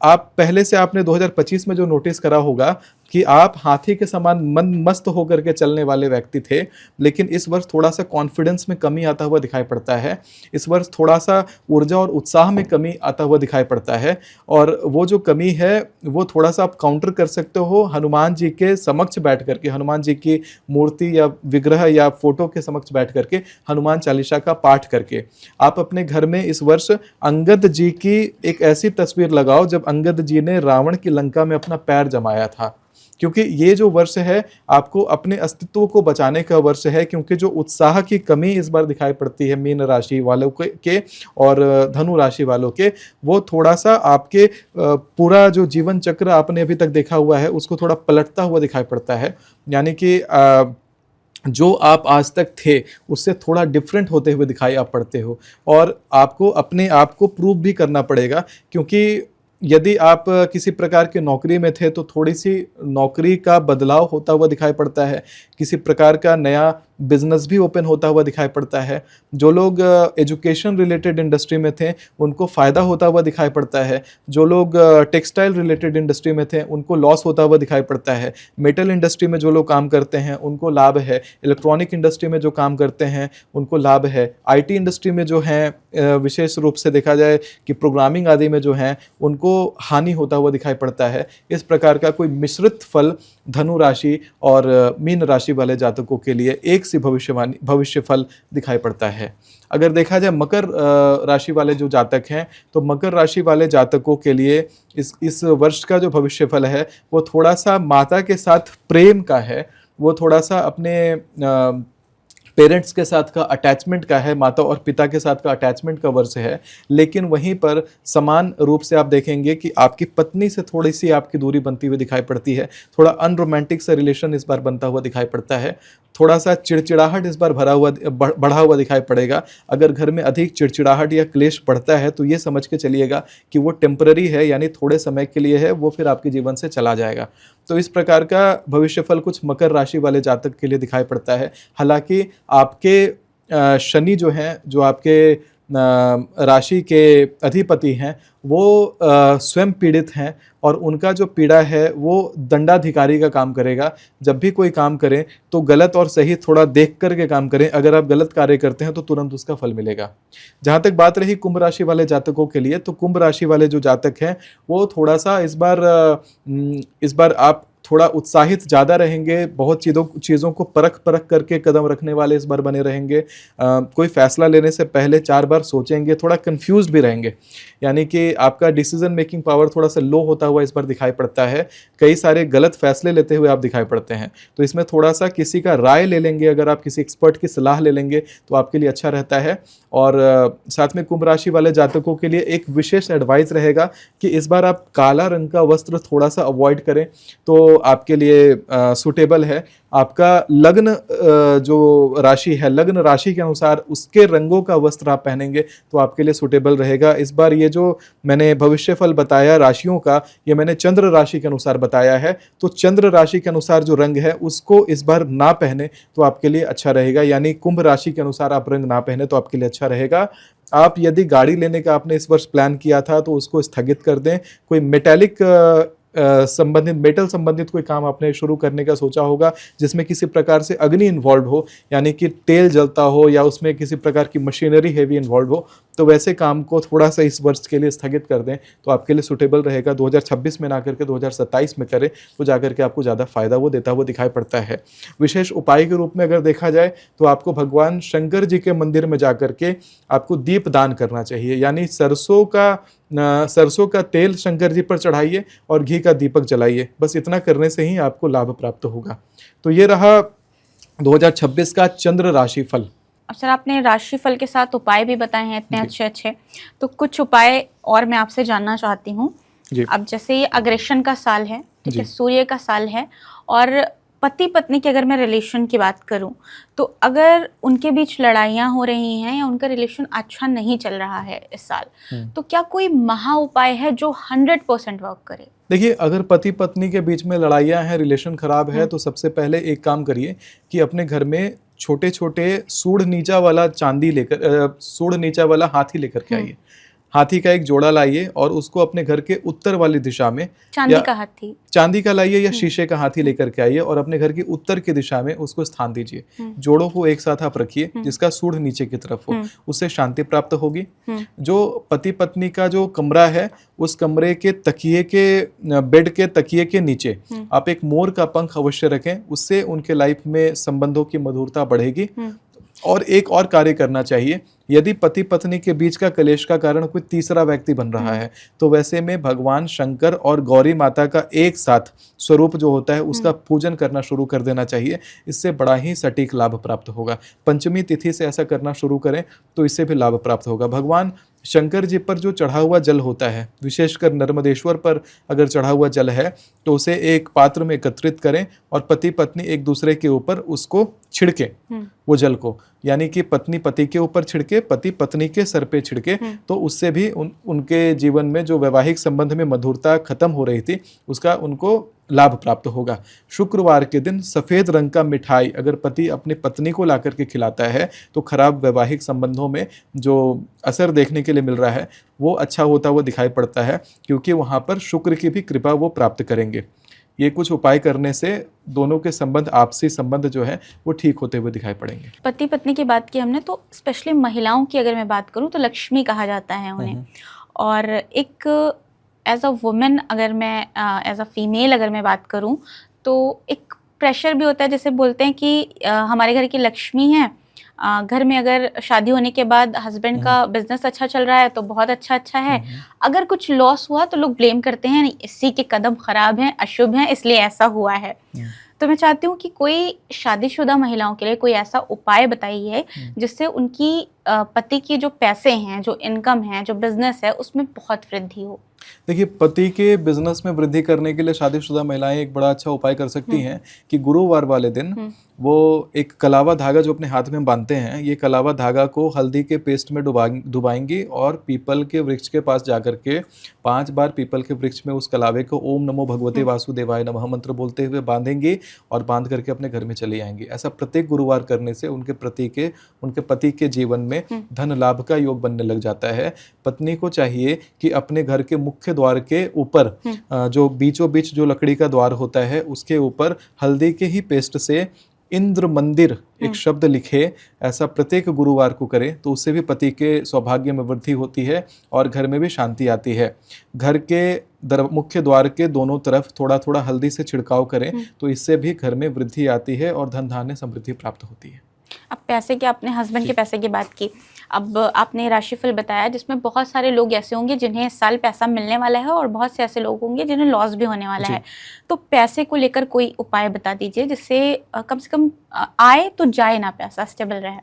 आप पहले से आपने 2025 में जो नोटिस करा होगा कि आप हाथी के समान मन मस्त होकर के चलने वाले व्यक्ति थे, लेकिन इस वर्ष थोड़ा सा कॉन्फिडेंस में कमी आता हुआ दिखाई पड़ता है। इस वर्ष थोड़ा सा ऊर्जा और उत्साह में कमी आता हुआ दिखाई पड़ता है, और वो जो कमी है वो थोड़ा सा आप काउंटर कर सकते हो हनुमान जी के समक्ष बैठ करके, हनुमान जी की मूर्ति या विग्रह या फोटो के समक्ष बैठ करके हनुमान चालीसा का पाठ करके। आप अपने घर में इस वर्ष अंगद जी की एक ऐसी तस्वीर लगाओ जब अंगद जी ने रावण की लंका में अपना पैर जमाया था, क्योंकि ये जो वर्ष है आपको अपने अस्तित्व को बचाने का वर्ष है। क्योंकि जो उत्साह की कमी इस बार दिखाई पड़ती है मीन राशि वालों के और धनु राशि वालों के, वो थोड़ा सा आपके पूरा जो जीवन चक्र आपने अभी तक देखा हुआ है उसको थोड़ा पलटता हुआ दिखाई पड़ता है। यानी कि जो आप आज तक थे उससे थोड़ा डिफरेंट होते हुए दिखाई आप पड़ते हो, और आपको अपने आप को प्रूव भी करना पड़ेगा। क्योंकि यदि आप किसी प्रकार के नौकरी में थे तो थोड़ी सी नौकरी का बदलाव होता हुआ दिखाई पड़ता है, किसी प्रकार का नया बिजनेस भी ओपन होता हुआ दिखाई पड़ता है। जो लोग एजुकेशन रिलेटेड इंडस्ट्री में थे उनको फ़ायदा होता हुआ दिखाई पड़ता है। जो लोग टेक्सटाइल रिलेटेड इंडस्ट्री में थे उनको लॉस होता हुआ दिखाई पड़ता है। मेटल इंडस्ट्री में जो लोग काम करते हैं उनको लाभ है। इलेक्ट्रॉनिक इंडस्ट्री में जो काम करते हैं उनको लाभ है। आईटी इंडस्ट्री में जो हैं विशेष रूप से देखा जाए कि प्रोग्रामिंग आदि में जो हैं उनको हानि होता हुआ दिखाई पड़ता है। इस प्रकार का कोई मिश्रित फल धनु राशि और मीन राशि वाले जातकों के लिए एक सी भविष्य फल दिखाई पड़ता है। अगर देखा जाए मकर राशि वाले जो जातक हैं, तो मकर राशि वाले जातकों के लिए इस वर्ष का जो भविष्य फल है वो थोड़ा सा माता के साथ प्रेम का है, वो थोड़ा सा अपने पेरेंट्स के साथ का अटैचमेंट का है, माता और पिता के साथ का अटैचमेंट का वर्ष है। लेकिन वहीं पर समान रूप से आप देखेंगे कि आपकी पत्नी से थोड़ी सी आपकी दूरी बनती हुई दिखाई पड़ती है। थोड़ा अनरोमांटिक सा रिलेशन इस बार बनता हुआ दिखाई पड़ता है। थोड़ा सा चिड़चिड़ाहट इस बार बढ़ा हुआ दिखाई पड़ेगा। अगर घर में अधिक चिड़चिड़ाहट या क्लेश बढ़ता है तो ये समझ के चलिएगा कि वो टेम्पररी है, यानी थोड़े समय के लिए है, वो फिर आपके जीवन से चला जाएगा। तो इस प्रकार का भविष्यफल कुछ मकर राशि वाले जातक के लिए दिखाई पड़ता है। हालांकि आपके शनि जो हैं, जो आपके राशि के अधिपति हैं, वो स्वयं पीड़ित हैं और उनका जो पीड़ा है वो दंडाधिकारी का काम करेगा। जब भी कोई काम करें तो गलत और सही थोड़ा देख कर के काम करें। अगर आप गलत कार्य करते हैं तो तुरंत उसका फल मिलेगा। जहाँ तक बात रही कुंभ राशि वाले जातकों के लिए, तो कुंभ राशि वाले जो जातक हैं वो थोड़ा सा इस बार आप थोड़ा उत्साहित ज़्यादा रहेंगे। बहुत चीज़ों को परख करके कदम रखने वाले इस बार बने रहेंगे। कोई फैसला लेने से पहले 4 बार सोचेंगे। थोड़ा कंफ्यूज भी रहेंगे, यानी कि आपका डिसीजन मेकिंग पावर थोड़ा सा लो होता हुआ इस बार दिखाई पड़ता है। कई सारे गलत फैसले लेते हुए आप दिखाई पड़ते हैं। तो इसमें थोड़ा सा किसी का राय ले लेंगे, अगर आप किसी एक्सपर्ट की सलाह ले लेंगे तो आपके लिए अच्छा रहता है। और साथ में कुंभ राशि वाले जातकों के लिए एक विशेष एडवाइस रहेगा कि इस बार आप काला रंग का वस्त्र थोड़ा सा अवॉइड करें। तो आपके लिए सुटेबल है। आपका लग्न जो राशि है, लग्न राशि के अनुसार उसके रंगों का वस्त्र आप पहनेंगे तो आपके लिए सुटेबल रहेगा। इस बार ये जो मैंने भविष्यफल बताया राशियों का, ये मैंने चंद्र राशि के अनुसार बताया है। तो चंद्र राशि के अनुसार जो रंग है उसको इस बार ना पहने तो आपके लिए अच्छा रहेगा, यानी कुंभ राशि के अनुसार आप रंग ना पहने तो आपके लिए अच्छा रहेगा। आप यदि गाड़ी लेने का आपने इस वर्ष प्लान किया था तो उसको स्थगित कर दें। कोई मेटालिक संबंधित, मेटल संबंधित कोई काम आपने शुरू करने का सोचा होगा जिसमें किसी प्रकार से अग्नि इन्वॉल्व हो, यानी कि तेल जलता हो या उसमें किसी प्रकार की मशीनरी हेवी इन्वॉल्व हो, तो वैसे काम को थोड़ा सा इस वर्ष के लिए स्थगित कर दें तो आपके लिए सुटेबल रहेगा। 2026 में ना करके 2027 में करें तो जाकर के आपको ज़्यादा फायदा वो देता हुआ दिखाई पड़ता है। विशेष उपाय के रूप में अगर देखा जाए तो आपको भगवान शंकर जी के मंदिर में जाकर के आपको दीप दान करना चाहिए, यानी सरसों का तेल शंकर जी पर चढ़ाइए और घी का दीपक जलाइए। बस इतना करने से ही आपको लाभ प्राप्त होगा। तो ये रहा 2026 का चंद्र राशि फल। अब सर आपने राशिफल के साथ उपाय भी बताए हैं इतने अच्छे अच्छे, तो कुछ उपाय और मैं आपसे जानना चाहती हूँ। अब जैसे ये अग्रेशन का साल है, ठीक है, सूर्य का साल है, और पति पत्नी की अगर मैं रिलेशन की बात करूं तो अगर उनके बीच लड़ाइयां हो रही हैं या उनका रिलेशन अच्छा नहीं चल रहा है इस साल, तो क्या कोई महा उपाय है जो 100% वर्क करे? देखिए, अगर पति पत्नी के बीच में लड़ाइयाँ हैं, रिलेशन खराब है, तो सबसे पहले एक काम करिए कि अपने घर में छोटे छोटे सूढ़ नीचा वाला सूढ़ नीचा वाला हाथी लेकर के आइए। हाथी का एक जोड़ा लाइए और उसको अपने घर के उत्तर वाली दिशा में, चांदी का लाइए या शीशे का हाथी लेकर के आइए और अपने घर की उत्तर की दिशा में उसको स्थान दीजिए। जोड़ों को एक साथ आप रखिए जिसका सूढ़ नीचे की तरफ हो, उससे शांति प्राप्त होगी। जो पति पत्नी का जो कमरा है उस कमरे के बेड के तकिए के नीचे आप एक मोर का पंख अवश्य रखें, उससे उनके लाइफ में संबंधों की मधुरता बढ़ेगी। और एक और कार्य करना चाहिए, यदि पति पत्नी के बीच का कलेश का कारण कोई तीसरा व्यक्ति बन रहा है तो वैसे में भगवान शंकर और गौरी माता का एक साथ स्वरूप जो होता है उसका पूजन करना शुरू कर देना चाहिए। इससे बड़ा ही सटीक लाभ प्राप्त होगा। पंचमी तिथि से ऐसा करना शुरू करें तो इससे भी लाभ प्राप्त होगा। भगवान शंकर जी पर जो चढ़ा हुआ जल होता है, विशेषकर नर्मदेश्वर पर अगर चढ़ा हुआ जल है तो उसे एक पात्र में एकत्रित करें और पति पत्नी एक दूसरे के ऊपर उसको छिड़के, वो जल को, यानी कि पत्नी पति के ऊपर छिड़के, पति पत्नी के सर पे छिड़के, तो उससे भी उनके जीवन में जो वैवाहिक संबंध में मधुरता खत्म हो रही थी उसका उनको लाभ प्राप्त होगा। शुक्रवार के दिन सफ़ेद रंग का मिठाई अगर पति अपनी पत्नी को ला करके खिलाता है तो खराब वैवाहिक संबंधों में जो असर देखने के लिए मिल रहा है वो अच्छा होता हुआ दिखाई पड़ता है, क्योंकि वहाँ पर शुक्र की भी कृपा वो प्राप्त करेंगे। ये कुछ उपाय करने से दोनों के संबंध, आपसी संबंध जो है वो ठीक होते हुए दिखाई पड़ेंगे। पति पत्नी की बात की हमने, तो स्पेशली महिलाओं की अगर मैं बात करूं तो लक्ष्मी कहा जाता है उन्हें, और एक एज अ वुमेन अगर मैं एज अ फीमेल अगर मैं बात करूं तो एक प्रेशर भी होता है, जैसे बोलते हैं कि हमारे घर की लक्ष्मी है, घर में अगर शादी होने के बाद हस्बैंड का बिजनेस अच्छा चल रहा है तो बहुत अच्छा है, अगर कुछ लॉस हुआ तो लोग ब्लेम करते हैं, इसी के कदम खराब हैं, अशुभ हैं, इसलिए ऐसा हुआ है। तो मैं चाहती हूँ कि कोई शादीशुदा महिलाओं के लिए कोई ऐसा उपाय बताइए जिससे उनकी पति की जो पैसे हैं, जो इनकम है, जो बिजनेस है, उसमें बहुत वृद्धि हो। देखिए, पति के बिजनेस में वृद्धि करने के लिए शादीशुदा महिलाएं एक बड़ा अच्छा उपाय कर सकती हैं कि गुरुवार वाले दिन वो एक कलावा धागा जो अपने हाथ में बांधते हैं, ये कलावा धागा को हल्दी के पेस्ट में डुबाएंगी और पीपल के वृक्ष के पास जाकर के 5 बार पीपल के वृक्ष में उस कलावे को ओम नमो भगवते वासुदेवाय नमः मंत्र बोलते हुए बांधेंगी और बांध करके अपने घर में चली आएंगी। ऐसा प्रत्येक गुरुवार करने से उनके पति के जीवन में धन लाभ का योग बनने लग जाता है। पत्नी को चाहिए कि अपने घर के मुख्य द्वार के ऊपर जो बीचों बीच जो लकड़ी का द्वार होता है उसके ऊपर हल्दी के ही पेस्ट से इंद्र मंदिर एक शब्द लिखे। ऐसा प्रत्येक गुरुवार को करें तो उससे भी पति के सौभाग्य में वृद्धि होती है और घर में भी शांति आती है। घर के मुख्य द्वार के दोनों तरफ थोड़ा थोड़ा हल्दी से छिड़काव करें तो इससे भी घर में वृद्धि आती है और धन धान्य समृद्धि प्राप्त होती है। अब पैसे के, आपने हस्बैंड के पैसे की बात की, अब आपने राशिफल बताया जिसमें बहुत सारे लोग ऐसे होंगे जिन्हें इस साल पैसा मिलने वाला है और बहुत से ऐसे लोग होंगे जिन्हें लॉस भी होने वाला है। तो पैसे को लेकर कोई उपाय बता दीजिए जिससे कम से कम आए तो जाए ना, पैसा स्टेबल रहे।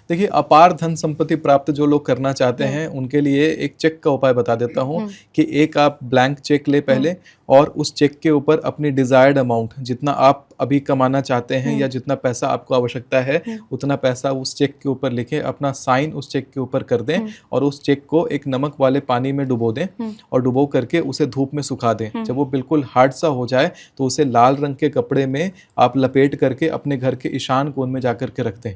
देखिए, अपार धन संपत्ति प्राप्त जो लोग करना चाहते हैं उनके लिए एक चेक का उपाय बता देता हूँ कि एक आप ब्लैंक चेक ले पहले, और उस चेक के ऊपर अपनी डिजायर्ड अमाउंट, जितना आप अभी कमाना चाहते हैं या जितना पैसा आपको आवश्यकता है उतना पैसा उस चेक के ऊपर लिखें, अपना साइन उस चेक के ऊपर कर दें और उस चेक को एक नमक वाले पानी में डुबो दें और डुबो करके उसे धूप में सुखा दें। जब वो बिल्कुल हार्ड सा हो जाए तो उसे लाल रंग के कपड़े में आप लपेट करके अपने घर के ईशान कोण में जाकर के रख दें।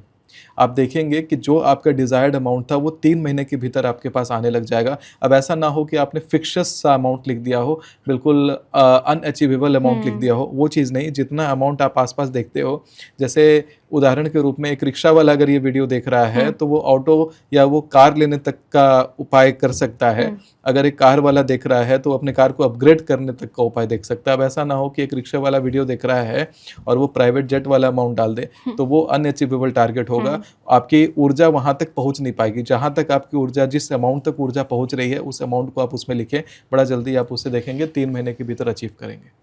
आप देखेंगे कि जो आपका डिजायर्ड अमाउंट था वो 3 महीने के भीतर आपके पास आने लग जाएगा। अब ऐसा ना हो कि आपने फिक्सस सा अमाउंट लिख दिया हो, बिल्कुल अनअचीवेबल अमाउंट लिख दिया हो, वो चीज़ नहीं। जितना अमाउंट आप आसपास देखते हो, जैसे उदाहरण के रूप में एक रिक्शा वाला अगर ये वीडियो देख रहा है तो वो ऑटो या वो कार लेने तक का उपाय कर सकता है। अगर एक कार वाला देख रहा है तो अपने कार को अपग्रेड करने तक का उपाय देख सकता है। अब ऐसा ना हो कि एक रिक्शा वाला वीडियो देख रहा है और वो प्राइवेट जेट वाला अमाउंट डाल दे, तो वो अनअचीवेबल टारगेट होगा। आपकी ऊर्जा वहां तक पहुंच नहीं पाएगी। जहां तक आपकी ऊर्जा, जिस अमाउंट तक ऊर्जा पहुंच रही है, उस अमाउंट को आप उसमें लिखें। बड़ा जल्दी आप उसे देखेंगे 3 महीने के भीतर अचीव करेंगे।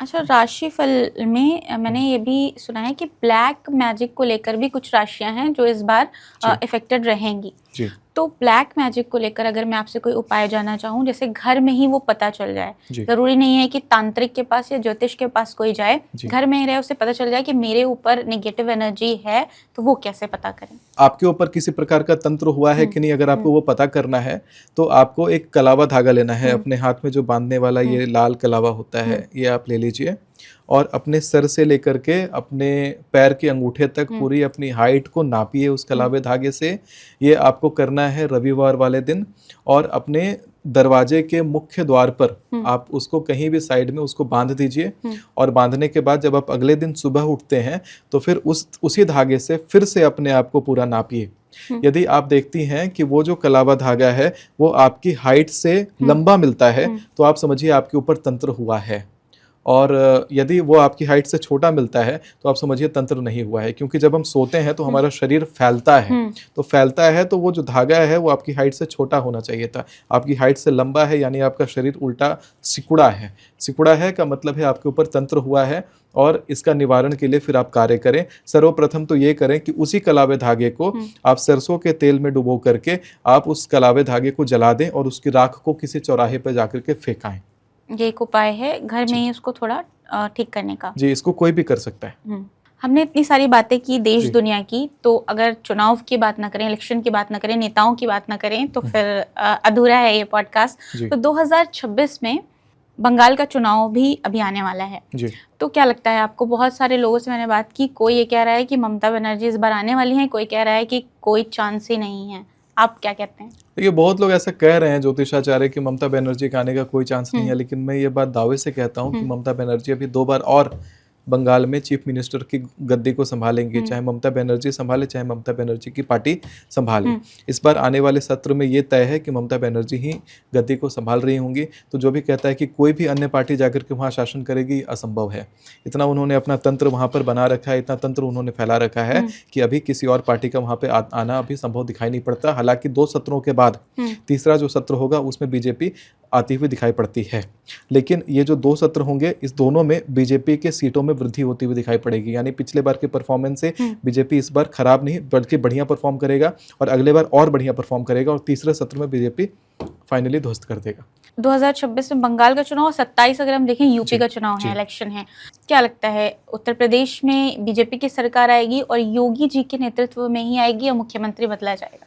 अच्छा, राशिफल में मैंने ये भी सुना है कि ब्लैक मैजिक को लेकर भी कुछ राशियां हैं जो इस बार इफेक्टेड रहेंगी। जी। तो ब्लैक मैजिक को लेकर अगर मैं आपसे कोई उपाय जानना चाहूँ, जैसे घर में ही वो पता चल जाए, जरूरी नहीं है कि तांत्रिक के पास या ज्योतिष के पास कोई जाए, घर में ही रहे, उसे पता चल जाए कि मेरे ऊपर नेगेटिव एनर्जी है, तो वो कैसे पता करें? आपके ऊपर किसी प्रकार का तंत्र हुआ है कि नहीं, अगर आपको वो पता करना है तो आपको एक कलावा धागा लेना है। अपने हाथ में जो बांधने वाला ये लाल कलावा होता है, ये आप ले लीजिए और अपने सर से लेकर के अपने पैर के अंगूठे तक पूरी अपनी हाइट को नापिए उस कलावे धागे से। ये आपको करना है रविवार वाले दिन, और अपने दरवाजे के मुख्य द्वार पर आप उसको कहीं भी साइड में उसको बांध दीजिए। और बांधने के बाद जब आप अगले दिन सुबह उठते हैं तो फिर उसी धागे से फिर से अपने आप को पूरा नापिए। यदि आप देखती हैं कि वो जो कलावा धागा है वो आपकी हाइट से लंबा मिलता है तो आप समझिए आपके ऊपर तंत्र हुआ है, और यदि वो आपकी हाइट से छोटा मिलता है तो आप समझिए तंत्र नहीं हुआ है। क्योंकि जब हम सोते हैं तो हमारा शरीर फैलता है, तो फैलता है तो वो जो धागा है वो आपकी हाइट से छोटा होना चाहिए था, आपकी हाइट से लंबा है, यानी आपका शरीर उल्टा सिकुड़ा है। सिकुड़ा है का मतलब है आपके ऊपर तंत्र हुआ है, और इसका निवारण के लिए फिर आप कार्य करें। सर्वप्रथम तो ये करें कि उसी कलावे धागे को आप सरसों के तेल में डुबो करके आप उस कलावे धागे को जला दें और उसकी राख को किसी चौराहे पर जाकर के फेंकाएं। ये एक उपाय है घर में ही उसको थोड़ा ठीक करने का। जी, इसको कोई भी कर सकता है। हमने इतनी सारी बातें की देश दुनिया की, तो अगर चुनाव की बात ना करें, इलेक्शन की बात ना करें, नेताओं की बात ना करें तो फिर अधूरा है ये पॉडकास्ट। तो 2026 में बंगाल का चुनाव भी अभी आने वाला है जी। तो क्या लगता है आपको? बहुत सारे लोगों से मैंने बात की, कोई ये कह रहा है कि ममता बनर्जी इस बार आने वाली हैं, कोई कह रहा है कि कोई चांस ही नहीं है। आप क्या कहते हैं? देखिए, बहुत लोग ऐसा कह रहे हैं ज्योतिषाचार्य कि ममता बनर्जी के आने का कोई चांस नहीं है, लेकिन मैं ये बात दावे से कहता हूँ कि ममता बनर्जी अभी 2 बार और बंगाल में चीफ मिनिस्टर की गद्दी को संभालेंगे। चाहे ममता बनर्जी संभाले, चाहे ममता बनर्जी की पार्टी संभाले। इस बार आने वाले सत्र में ये तय है कि ममता बनर्जी ही गद्दी को संभाल रही होंगी। तो जो भी कहता है कि कोई भी अन्य पार्टी जाकर के वहाँ शासन करेगी, असंभव है। इतना उन्होंने अपना तंत्र वहाँ पर बना रखा है, इतना तंत्र उन्होंने फैला रखा है कि अभी किसी और पार्टी का वहाँ पे आना अभी संभव दिखाई नहीं पड़ता। हालांकि 2 सत्रों के बाद तीसरा जो सत्र होगा उसमें बीजेपी आती हुई दिखाई पड़ती है, लेकिन ये जो 2 सत्र होंगे इस दोनों में बीजेपी के सीटों में वृद्धि होती हुई दिखाई पड़ेगी। यानी पिछले बार के परफॉर्मेंस से बीजेपी इस बार खराब नहीं बल्कि बढ़िया परफॉर्म करेगा, और अगले बार और बढ़िया परफॉर्म करेगा, और तीसरे सत्र में बीजेपी फाइनली ध्वस्त कर देगा। 2026 में बंगाल का चुनाव, 27 अगर हम देखें यूपी का चुनाव है, इलेक्शन है। क्या लगता है उत्तर प्रदेश में बीजेपी की सरकार आएगी और योगी जी के नेतृत्व में ही आएगी या मुख्यमंत्री बदला जाएगा?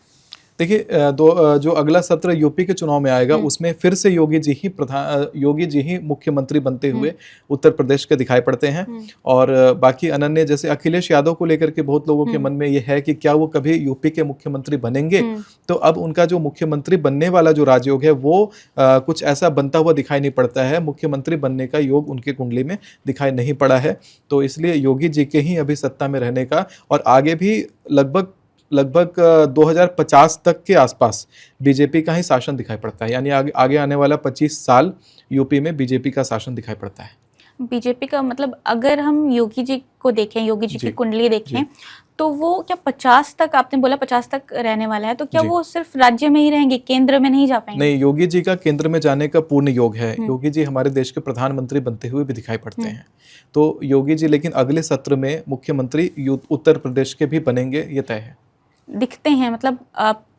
देखिए, जो अगला सत्र यूपी के चुनाव में आएगा उसमें फिर से योगी जी ही मुख्यमंत्री बनते हुए उत्तर प्रदेश के दिखाई पड़ते हैं। और बाकी अनन्य जैसे अखिलेश यादव को लेकर के बहुत लोगों के मन में ये है कि क्या वो कभी यूपी के मुख्यमंत्री बनेंगे। तो अब उनका जो मुख्यमंत्री बनने वाला जो राजयोग है वो कुछ ऐसा बनता हुआ दिखाई नहीं पड़ता है। मुख्यमंत्री बनने का योग उनके कुंडली में दिखाई नहीं पड़ा है। तो इसलिए योगी जी के ही अभी सत्ता में रहने का, और आगे भी लगभग 2050 तक के आसपास बीजेपी का ही शासन दिखाई पड़ता है। यानी आगे आने वाला 25 साल यूपी में बीजेपी का शासन दिखाई पड़ता है। बीजेपी का मतलब अगर हम योगी जी को देखें, योगी जी की कुंडली देखें, तो वो क्या 50 तक, आपने बोला 50 तक रहने वाला है, तो क्या वो सिर्फ राज्य में ही रहेंगे, केंद्र में नहीं जा पाएंगे? नहीं, योगी जी का केंद्र में जाने का पूर्ण योग है। योगी जी हमारे देश के प्रधानमंत्री बनते हुए भी दिखाई पड़ते हैं। तो योगी जी लेकिन अगले सत्र में मुख्यमंत्री उत्तर प्रदेश के भी बनेंगे, ये तय है। दिखते हैं, मतलब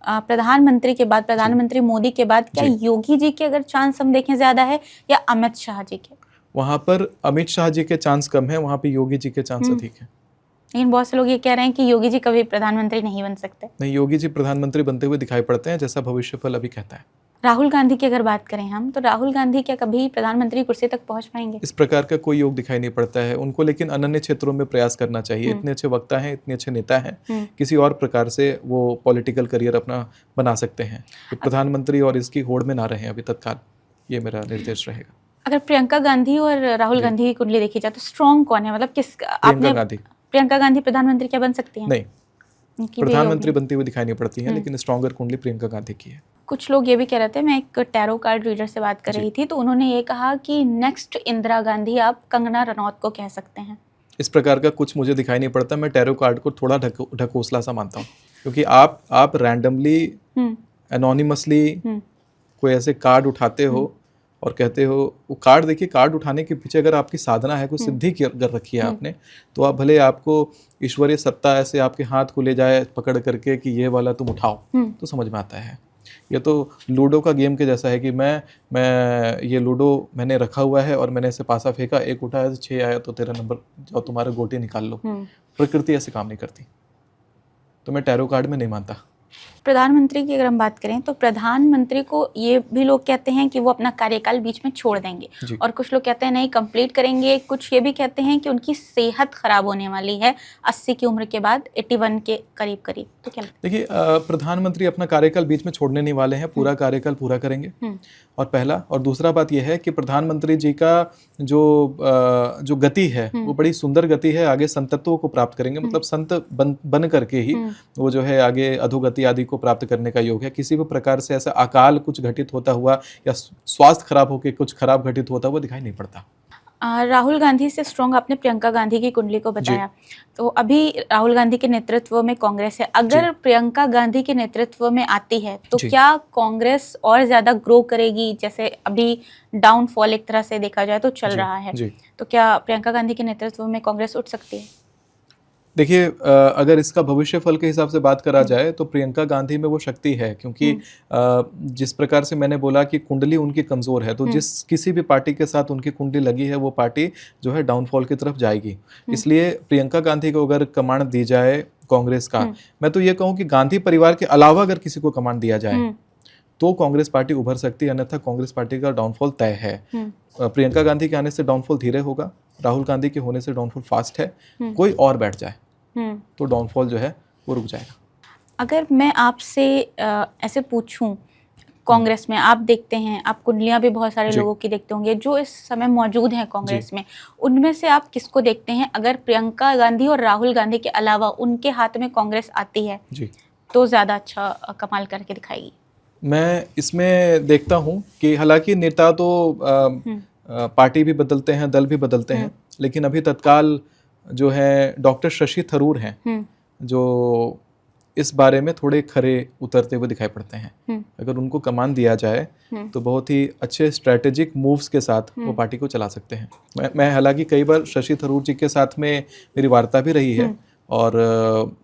प्रधानमंत्री के बाद, प्रधानमंत्री मोदी के बाद क्या जी। योगी जी के अगर चांस हम देखें ज्यादा है या अमित शाह जी के? वहाँ पर अमित शाह जी के चांस कम है, वहाँ पे योगी जी के चांस अधिक है। लेकिन बहुत से लोग ये कह रहे हैं कि योगी जी कभी प्रधानमंत्री नहीं बन सकते। नहीं, योगी जी प्रधानमंत्री बनते हुए दिखाई पड़ते हैं, जैसा भविष्यफल अभी कहता है। राहुल गांधी की अगर बात करें हम, तो राहुल गांधी क्या कभी प्रधानमंत्री कुर्सी तक पहुंच पाएंगे? इस प्रकार का कोई योग दिखाई नहीं पड़ता है उनको, लेकिन अनन्य क्षेत्रों में प्रयास करना चाहिए। इतने अच्छे वक्ता हैं, इतने अच्छे नेता हैं, किसी और प्रकार से वो पॉलिटिकल करियर अपना बना सकते हैं। कि प्रधानमंत्री और इसकी होड़ में ना रहें अभी तत्काल, ये मेरा निर्देश रहेगा। अगर प्रियंका गांधी और राहुल गांधी की कुंडली देखी जाए तो स्ट्रॉन्ग कौन है? मतलब किस प्रियंका गांधी। प्रियंका गांधी प्रधानमंत्री क्या बन सकती हैं? नहीं, उनकी भी योग प्रधानमंत्री नहीं। बनती हुई दिखाई नहीं पड़ती है, लेकिन स्ट्रॉन्गर कुंडली प्रियंका गांधी की है। कुछ लोग ये भी कह रहे थे, मैं एक टैरो कार्ड रीडर से बात कर रही थी, तो उन्होंने ये कहा कि नेक्स्ट इंदिरा गांधी आप कंगना रनौत को कह सकते हैं। इस प्रकार का कुछ मुझे दिखाई नहीं पड़ता। मैं टैरो कार्ड को थोड़ा ढकोसला सा मानता हूँ, क्योंकि आप रैंडमली एनोनिमसली कोई ऐसे कार्ड उठाते हो और कहते हो, वो कार्ड देखिए, कार्ड उठाने के पीछे अगर आपकी साधना है, कोई सिद्धि कर रखी है आपने, तो आप भले आपको ईश्वरीय सत्ता ऐसे आपके हाथ को ले जाए पकड़ करके कि ये वाला तुम उठाओ, तो समझ में आता है। ये तो लूडो का गेम के जैसा है कि मैं ये लूडो मैंने रखा हुआ है और मैंने ऐसे पासा फेंका, एक उठाया तो 6 आया तो तेरा नंबर जाओ तुम्हारा गोटी निकाल लो। प्रकृति ऐसे काम नहीं करती, तो मैं टैरो कार्ड में नहीं मानता। प्रधानमंत्री की अगर हम बात करें तो प्रधानमंत्री को ये भी लोग कहते हैं कि वो अपना कार्यकाल बीच में छोड़ देंगे, और कुछ लोग कहते हैं नहीं कंप्लीट करेंगे। कुछ ये भी कहते हैं कि उनकी सेहत खराब होने वाली है 80 की उम्र के बाद, 81 के करीब करीब। तो क्या लगता देखिए, प्रधानमंत्री अपना कार्यकाल बीच में छोड़ने नहीं वाले हैं, पूरा कार्यकाल पूरा करेंगे। और पहला, और दूसरा बात यह है कि प्रधानमंत्री जी का जो गति है वो बड़ी सुंदर गति है, आगे संतत्व को प्राप्त करेंगे, मतलब संत बन करके ही वो जो है आगे अधोगति आदि को प्राप्त करने का योग है। किसी भी प्रकार से ऐसा अकाल कुछ घटित होता हुआ या स्वास्थ्य खराब होकर कुछ खराब घटित होता हुआ दिखाई नहीं पड़ता। राहुल गांधी से स्ट्रॉन्ग आपने प्रियंका गांधी की कुंडली को बताया, तो अभी राहुल गांधी के नेतृत्व में कांग्रेस है। अगर प्रियंका गांधी के नेतृत्व में आती है तो क्या कांग्रेस और ज्यादा ग्रो करेगी? जैसे अभी डाउनफॉल एक तरह से देखा जाए तो चल रहा है, तो क्या प्रियंका गांधी के नेतृत्व में कांग्रेस उठ सकती है? देखिए, अगर इसका भविष्य फल के हिसाब से बात करा जाए तो प्रियंका गांधी में वो शक्ति है, क्योंकि जिस प्रकार से मैंने बोला कि कुंडली उनकी कमजोर है, तो जिस किसी भी पार्टी के साथ उनकी कुंडली लगी है वो पार्टी जो है डाउनफॉल की तरफ जाएगी। इसलिए प्रियंका गांधी को अगर कमांड दी जाए कांग्रेस का, मैं तो ये कहूँ कि गांधी परिवार के अलावा अगर किसी को कमांड दिया जाए तो कांग्रेस पार्टी उभर सकती है, अन्यथा कांग्रेस पार्टी का डाउनफॉल तय है। प्रियंका गांधी के आने से डाउनफॉल धीरे होगा, राहुल गांधी के होने से डाउनफॉल फास्ट है। कोई और बैठ जाए तो डाउनफॉल जो है वो रुक जाएगा। अगर मैं आपसे ऐसे पूछूं, कांग्रेस में आप देखते हैं, आप कुंडलियां भी बहुत सारे लोगों की देखते होंगे जो इस समय मौजूद हैं कांग्रेस में, उनमें से आप किसको देखते हैं अगर प्रियंका गांधी और राहुल गांधी के अलावा उनके हाथ में कांग्रेस आती है तो ज्यादा अच्छा कमाल करके दिखाएगी? मैं इसमें देखता हूं कि हालांकि नेता तो पार्टी भी बदलते हैं, दल भी बदलते हैं, लेकिन अभी तत्काल जो है डॉक्टर शशि थरूर हैं जो इस बारे में थोड़े खरे उतरते हुए दिखाई पड़ते हैं। अगर उनको कमान दिया जाए तो बहुत ही अच्छे स्ट्रेटेजिक मूव्स के साथ वो पार्टी को चला सकते हैं। मैं हालांकि कई बार शशि थरूर जी के साथ में मेरी वार्ता भी रही है, और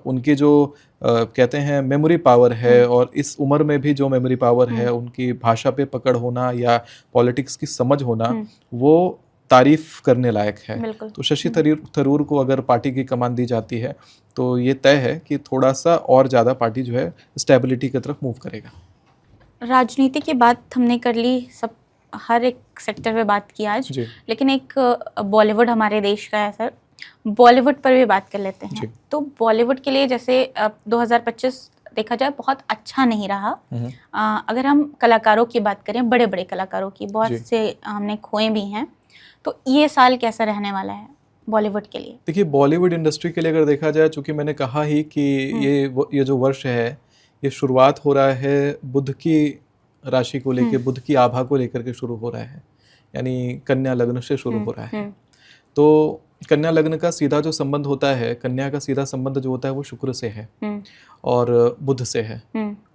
उनकी जो कहते हैं मेमोरी पावर है, और इस उम्र में भी जो मेमोरी पावर है, उनकी भाषा पे पकड़ होना या पॉलिटिक्स की समझ होना, वो तारीफ करने लायक है। तो शशि थरूर को अगर पार्टी की कमान दी जाती है तो ये तय है कि थोड़ा सा और ज़्यादा पार्टी जो है स्टेबिलिटी की तरफ मूव करेगा। राजनीति की बात हमने कर ली, सब हर एक सेक्टर पे बात की आज, लेकिन एक बॉलीवुड हमारे देश का है सर, बॉलीवुड पर भी बात कर लेते हैं। तो बॉलीवुड के लिए जैसे 2025 देखा जाए बहुत अच्छा नहीं रहा। अगर हम कलाकारों की बात करें, बड़े बड़े कलाकारों की बहुत से हमने खोए भी हैं, तो ये साल कैसा रहने वाला है बॉलीवुड के लिए? देखिए, बॉलीवुड इंडस्ट्री के लिए अगर देखा जाए, चूंकि मैंने कहा ही कि ये जो वर्ष है ये शुरुआत हो रहा है बुध की राशि को लेकर, बुध की आभा को लेकर के शुरू हो रहा है, यानी कन्या लग्न से शुरू हो रहा है। तो कन्या लग्न का सीधा जो संबंध होता है, कन्या का सीधा संबंध जो होता है वो शुक्र से है और बुध से है।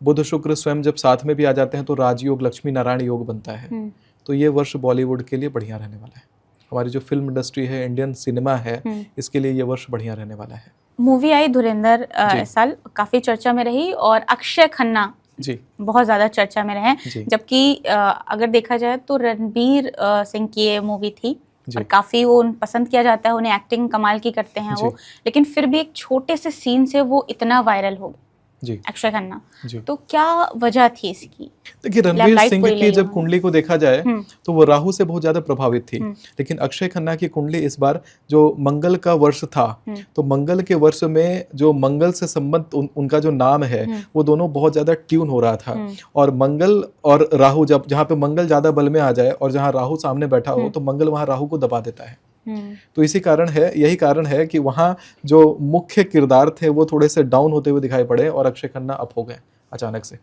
बुध शुक्र स्वयं जब साथ में भी आ जाते हैं तो राजयोग लक्ष्मी नारायण योग बनता है। तो ये वर्ष बॉलीवुड के लिए बढ़िया रहने वाला है। हमारी जो फिल्म इंडस्ट्री है, इंडियन सिनेमा है, इसके लिए ये वर्ष बढ़िया रहने वाला है। मूवी आई धुरंधर जी। इस साल, काफी चर्चा में रही और अक्षय खन्ना जी बहुत ज्यादा चर्चा में रहे। जी जबकि अगर देखा जाए तो रणबीर सिंह की ये मूवी थी जी और काफी वो पसंद किया जाता है, उन्हें एक्टिंग कमाल की करते हैं वो, जी लेकिन फिर भी एक छोटे से सीन से वो इतना वायरल हो गया जी अक्षय खन्ना। जी। तो क्या वजह थी इसकी? देखिए रणवीर Limelight सिंह पूरी ले की ली जब उन्होंने। कुंडली को देखा जाए हम्म तो वो राहु से बहुत ज्यादा प्रभावित थी, हम्म लेकिन अक्षय खन्ना की कुंडली इस बार जो मंगल का वर्ष था, हम्म तो मंगल के वर्ष में जो मंगल से संबंध उनका जो नाम है हम्म वो दोनों बहुत ज्यादा ट्यून हो रहा था। हम्म और मंगल और राहु जब जहाँ पे मंगल ज्यादा बल में आ जाए और जहाँ राहु सामने बैठा हो हम्म तो मंगल वहाँ राहु को दबा देता है। हम्म तो यही कारण है कि वहाँ जो मुख्य किरदार थे वो थोड़े से डाउन होते हुए दिखाई पड़े और अक्षय खन्ना अप हो गए अचानक से।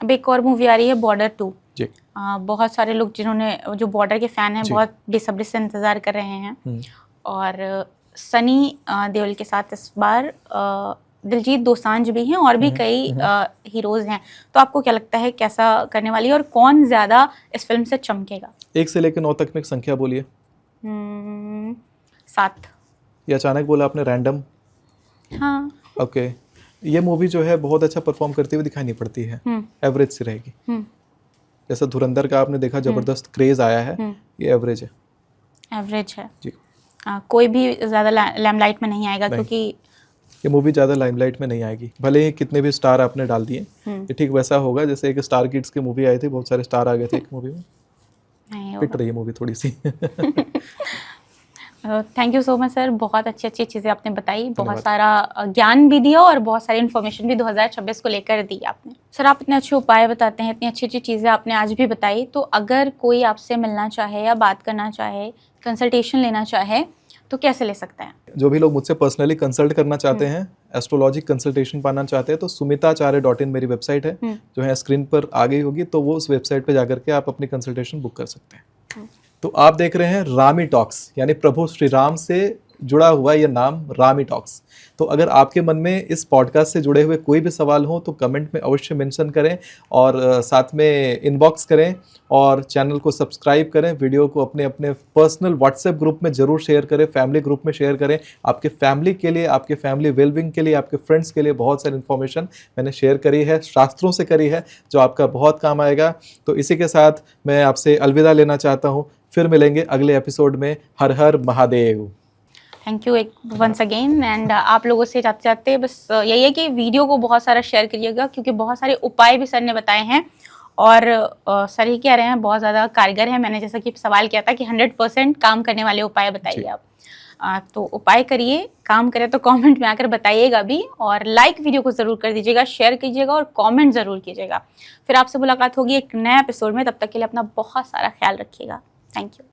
अब एक और मूवी आ रही है बॉर्डर 2। जी बहुत सारे लोग जिन्होंने जो बॉर्डर के फैन हैं जी। बहुत बेसब्री से इंतजार कर रहे हैं। हम्म, और सनी देओल के साथ इस बार दिलजीत दोसांझ भी हैं और भी कई हीरोज हैं। तो आपको क्या लगता है कैसा करने वाली है और कौन ज्यादा इस फिल्म से चमकेगा? 1 से लेकर 9 तक में एक संख्या बोलिए। 7। ये अचानक बोला आपने, रैंडम? हाँ। ओके। ये मूवी जो है बहुत अच्छा परफॉर्म करती हुई दिखाई नहीं पड़ती है, एवरेज सी रहेगी। जैसा धुरंधर का आपने देखा जबरदस्त क्रेज आया है, ये एवरेज है। एवरेज है जी। कोई भी ज्यादा लैमलाइट में नहीं आएगा नहीं। क्योंकि ये मूवी ज़्यादा लाइमलाइट में नहीं आएगी, भले ही कितने भी स्टार आपने डाल दिए। ये ठीक वैसा होगा जैसे एक स्टार किड्स की मूवी आई थी, बहुत सारे स्टार आ गए थे एक मूवी में, नहीं पिट रही है मूवी थोड़ी सी। Thank you so much sir, बहुत अच्छी अच्छी चीज़ें आपने बताई, बहुत धन्यवाद। सारा ज्ञान भी दिया और बहुत सारी इन्फॉर्मेशन भी 2026 को लेकर दी आपने। सर आप इतने अच्छे उपाय बताते हैं, इतनी अच्छी अच्छी चीज़ें आपने आज भी बताई। तो अगर कोई आपसे मिलना चाहे या बात करना चाहे, कंसल्टेशन लेना चाहे तो कैसे ले सकता है? जो भी लोग मुझसे पर्सनली कंसल्ट करना चाहते हैं, एस्ट्रोलॉजी कंसल्टेशन पाना चाहते हैं, तो sumitacharya.in मेरी वेबसाइट है, जो है स्क्रीन पर आ गई होगी, तो वो उस वेबसाइट पे जाकर के आप अपनी कंसल्टेशन बुक कर सकते हैं। तो आप देख रहे हैं रामी टॉक्स, यानी प्रभु श्री राम से जुड़ा हुआ ये नाम रामी टॉक्स। तो अगर आपके मन में इस पॉडकास्ट से जुड़े हुए कोई भी सवाल हो तो कमेंट में अवश्य मेंशन करें और साथ में इनबॉक्स करें और चैनल को सब्सक्राइब करें। वीडियो को अपने अपने पर्सनल व्हाट्सएप ग्रुप में ज़रूर शेयर करें, फैमिली ग्रुप में शेयर करें। आपके फैमिली के लिए, आपके फैमिली वेलबिंग के लिए, आपके फ्रेंड्स के लिए बहुत सारी इन्फॉर्मेशन मैंने शेयर करी है, शास्त्रों से करी है, जो आपका बहुत काम आएगा। तो इसी के साथ मैं आपसे अलविदा लेना चाहता हूँ, फिर मिलेंगे अगले एपिसोड में। हर हर महादेव। थैंक यू एक वंस अगेन। एंड आप लोगों से जाते जाते बस यही है कि वीडियो को बहुत सारा शेयर करिएगा, क्योंकि बहुत सारे उपाय भी सर ने बताए हैं और सर ही कह रहे हैं बहुत ज़्यादा कारगर है। मैंने जैसा कि सवाल किया था कि 100% काम करने वाले उपाय बताइए आप। तो उपाय करिए, काम करें तो कमेंट में आकर बताइएगा भी, और लाइक वीडियो को ज़रूर कर दीजिएगा, शेयर कीजिएगा और कमेंट ज़रूर कीजिएगा। फिर आपसे मुलाकात होगी एक नए एपिसोड में, तब तक के लिए अपना बहुत सारा ख्याल रखिएगा। Thank you.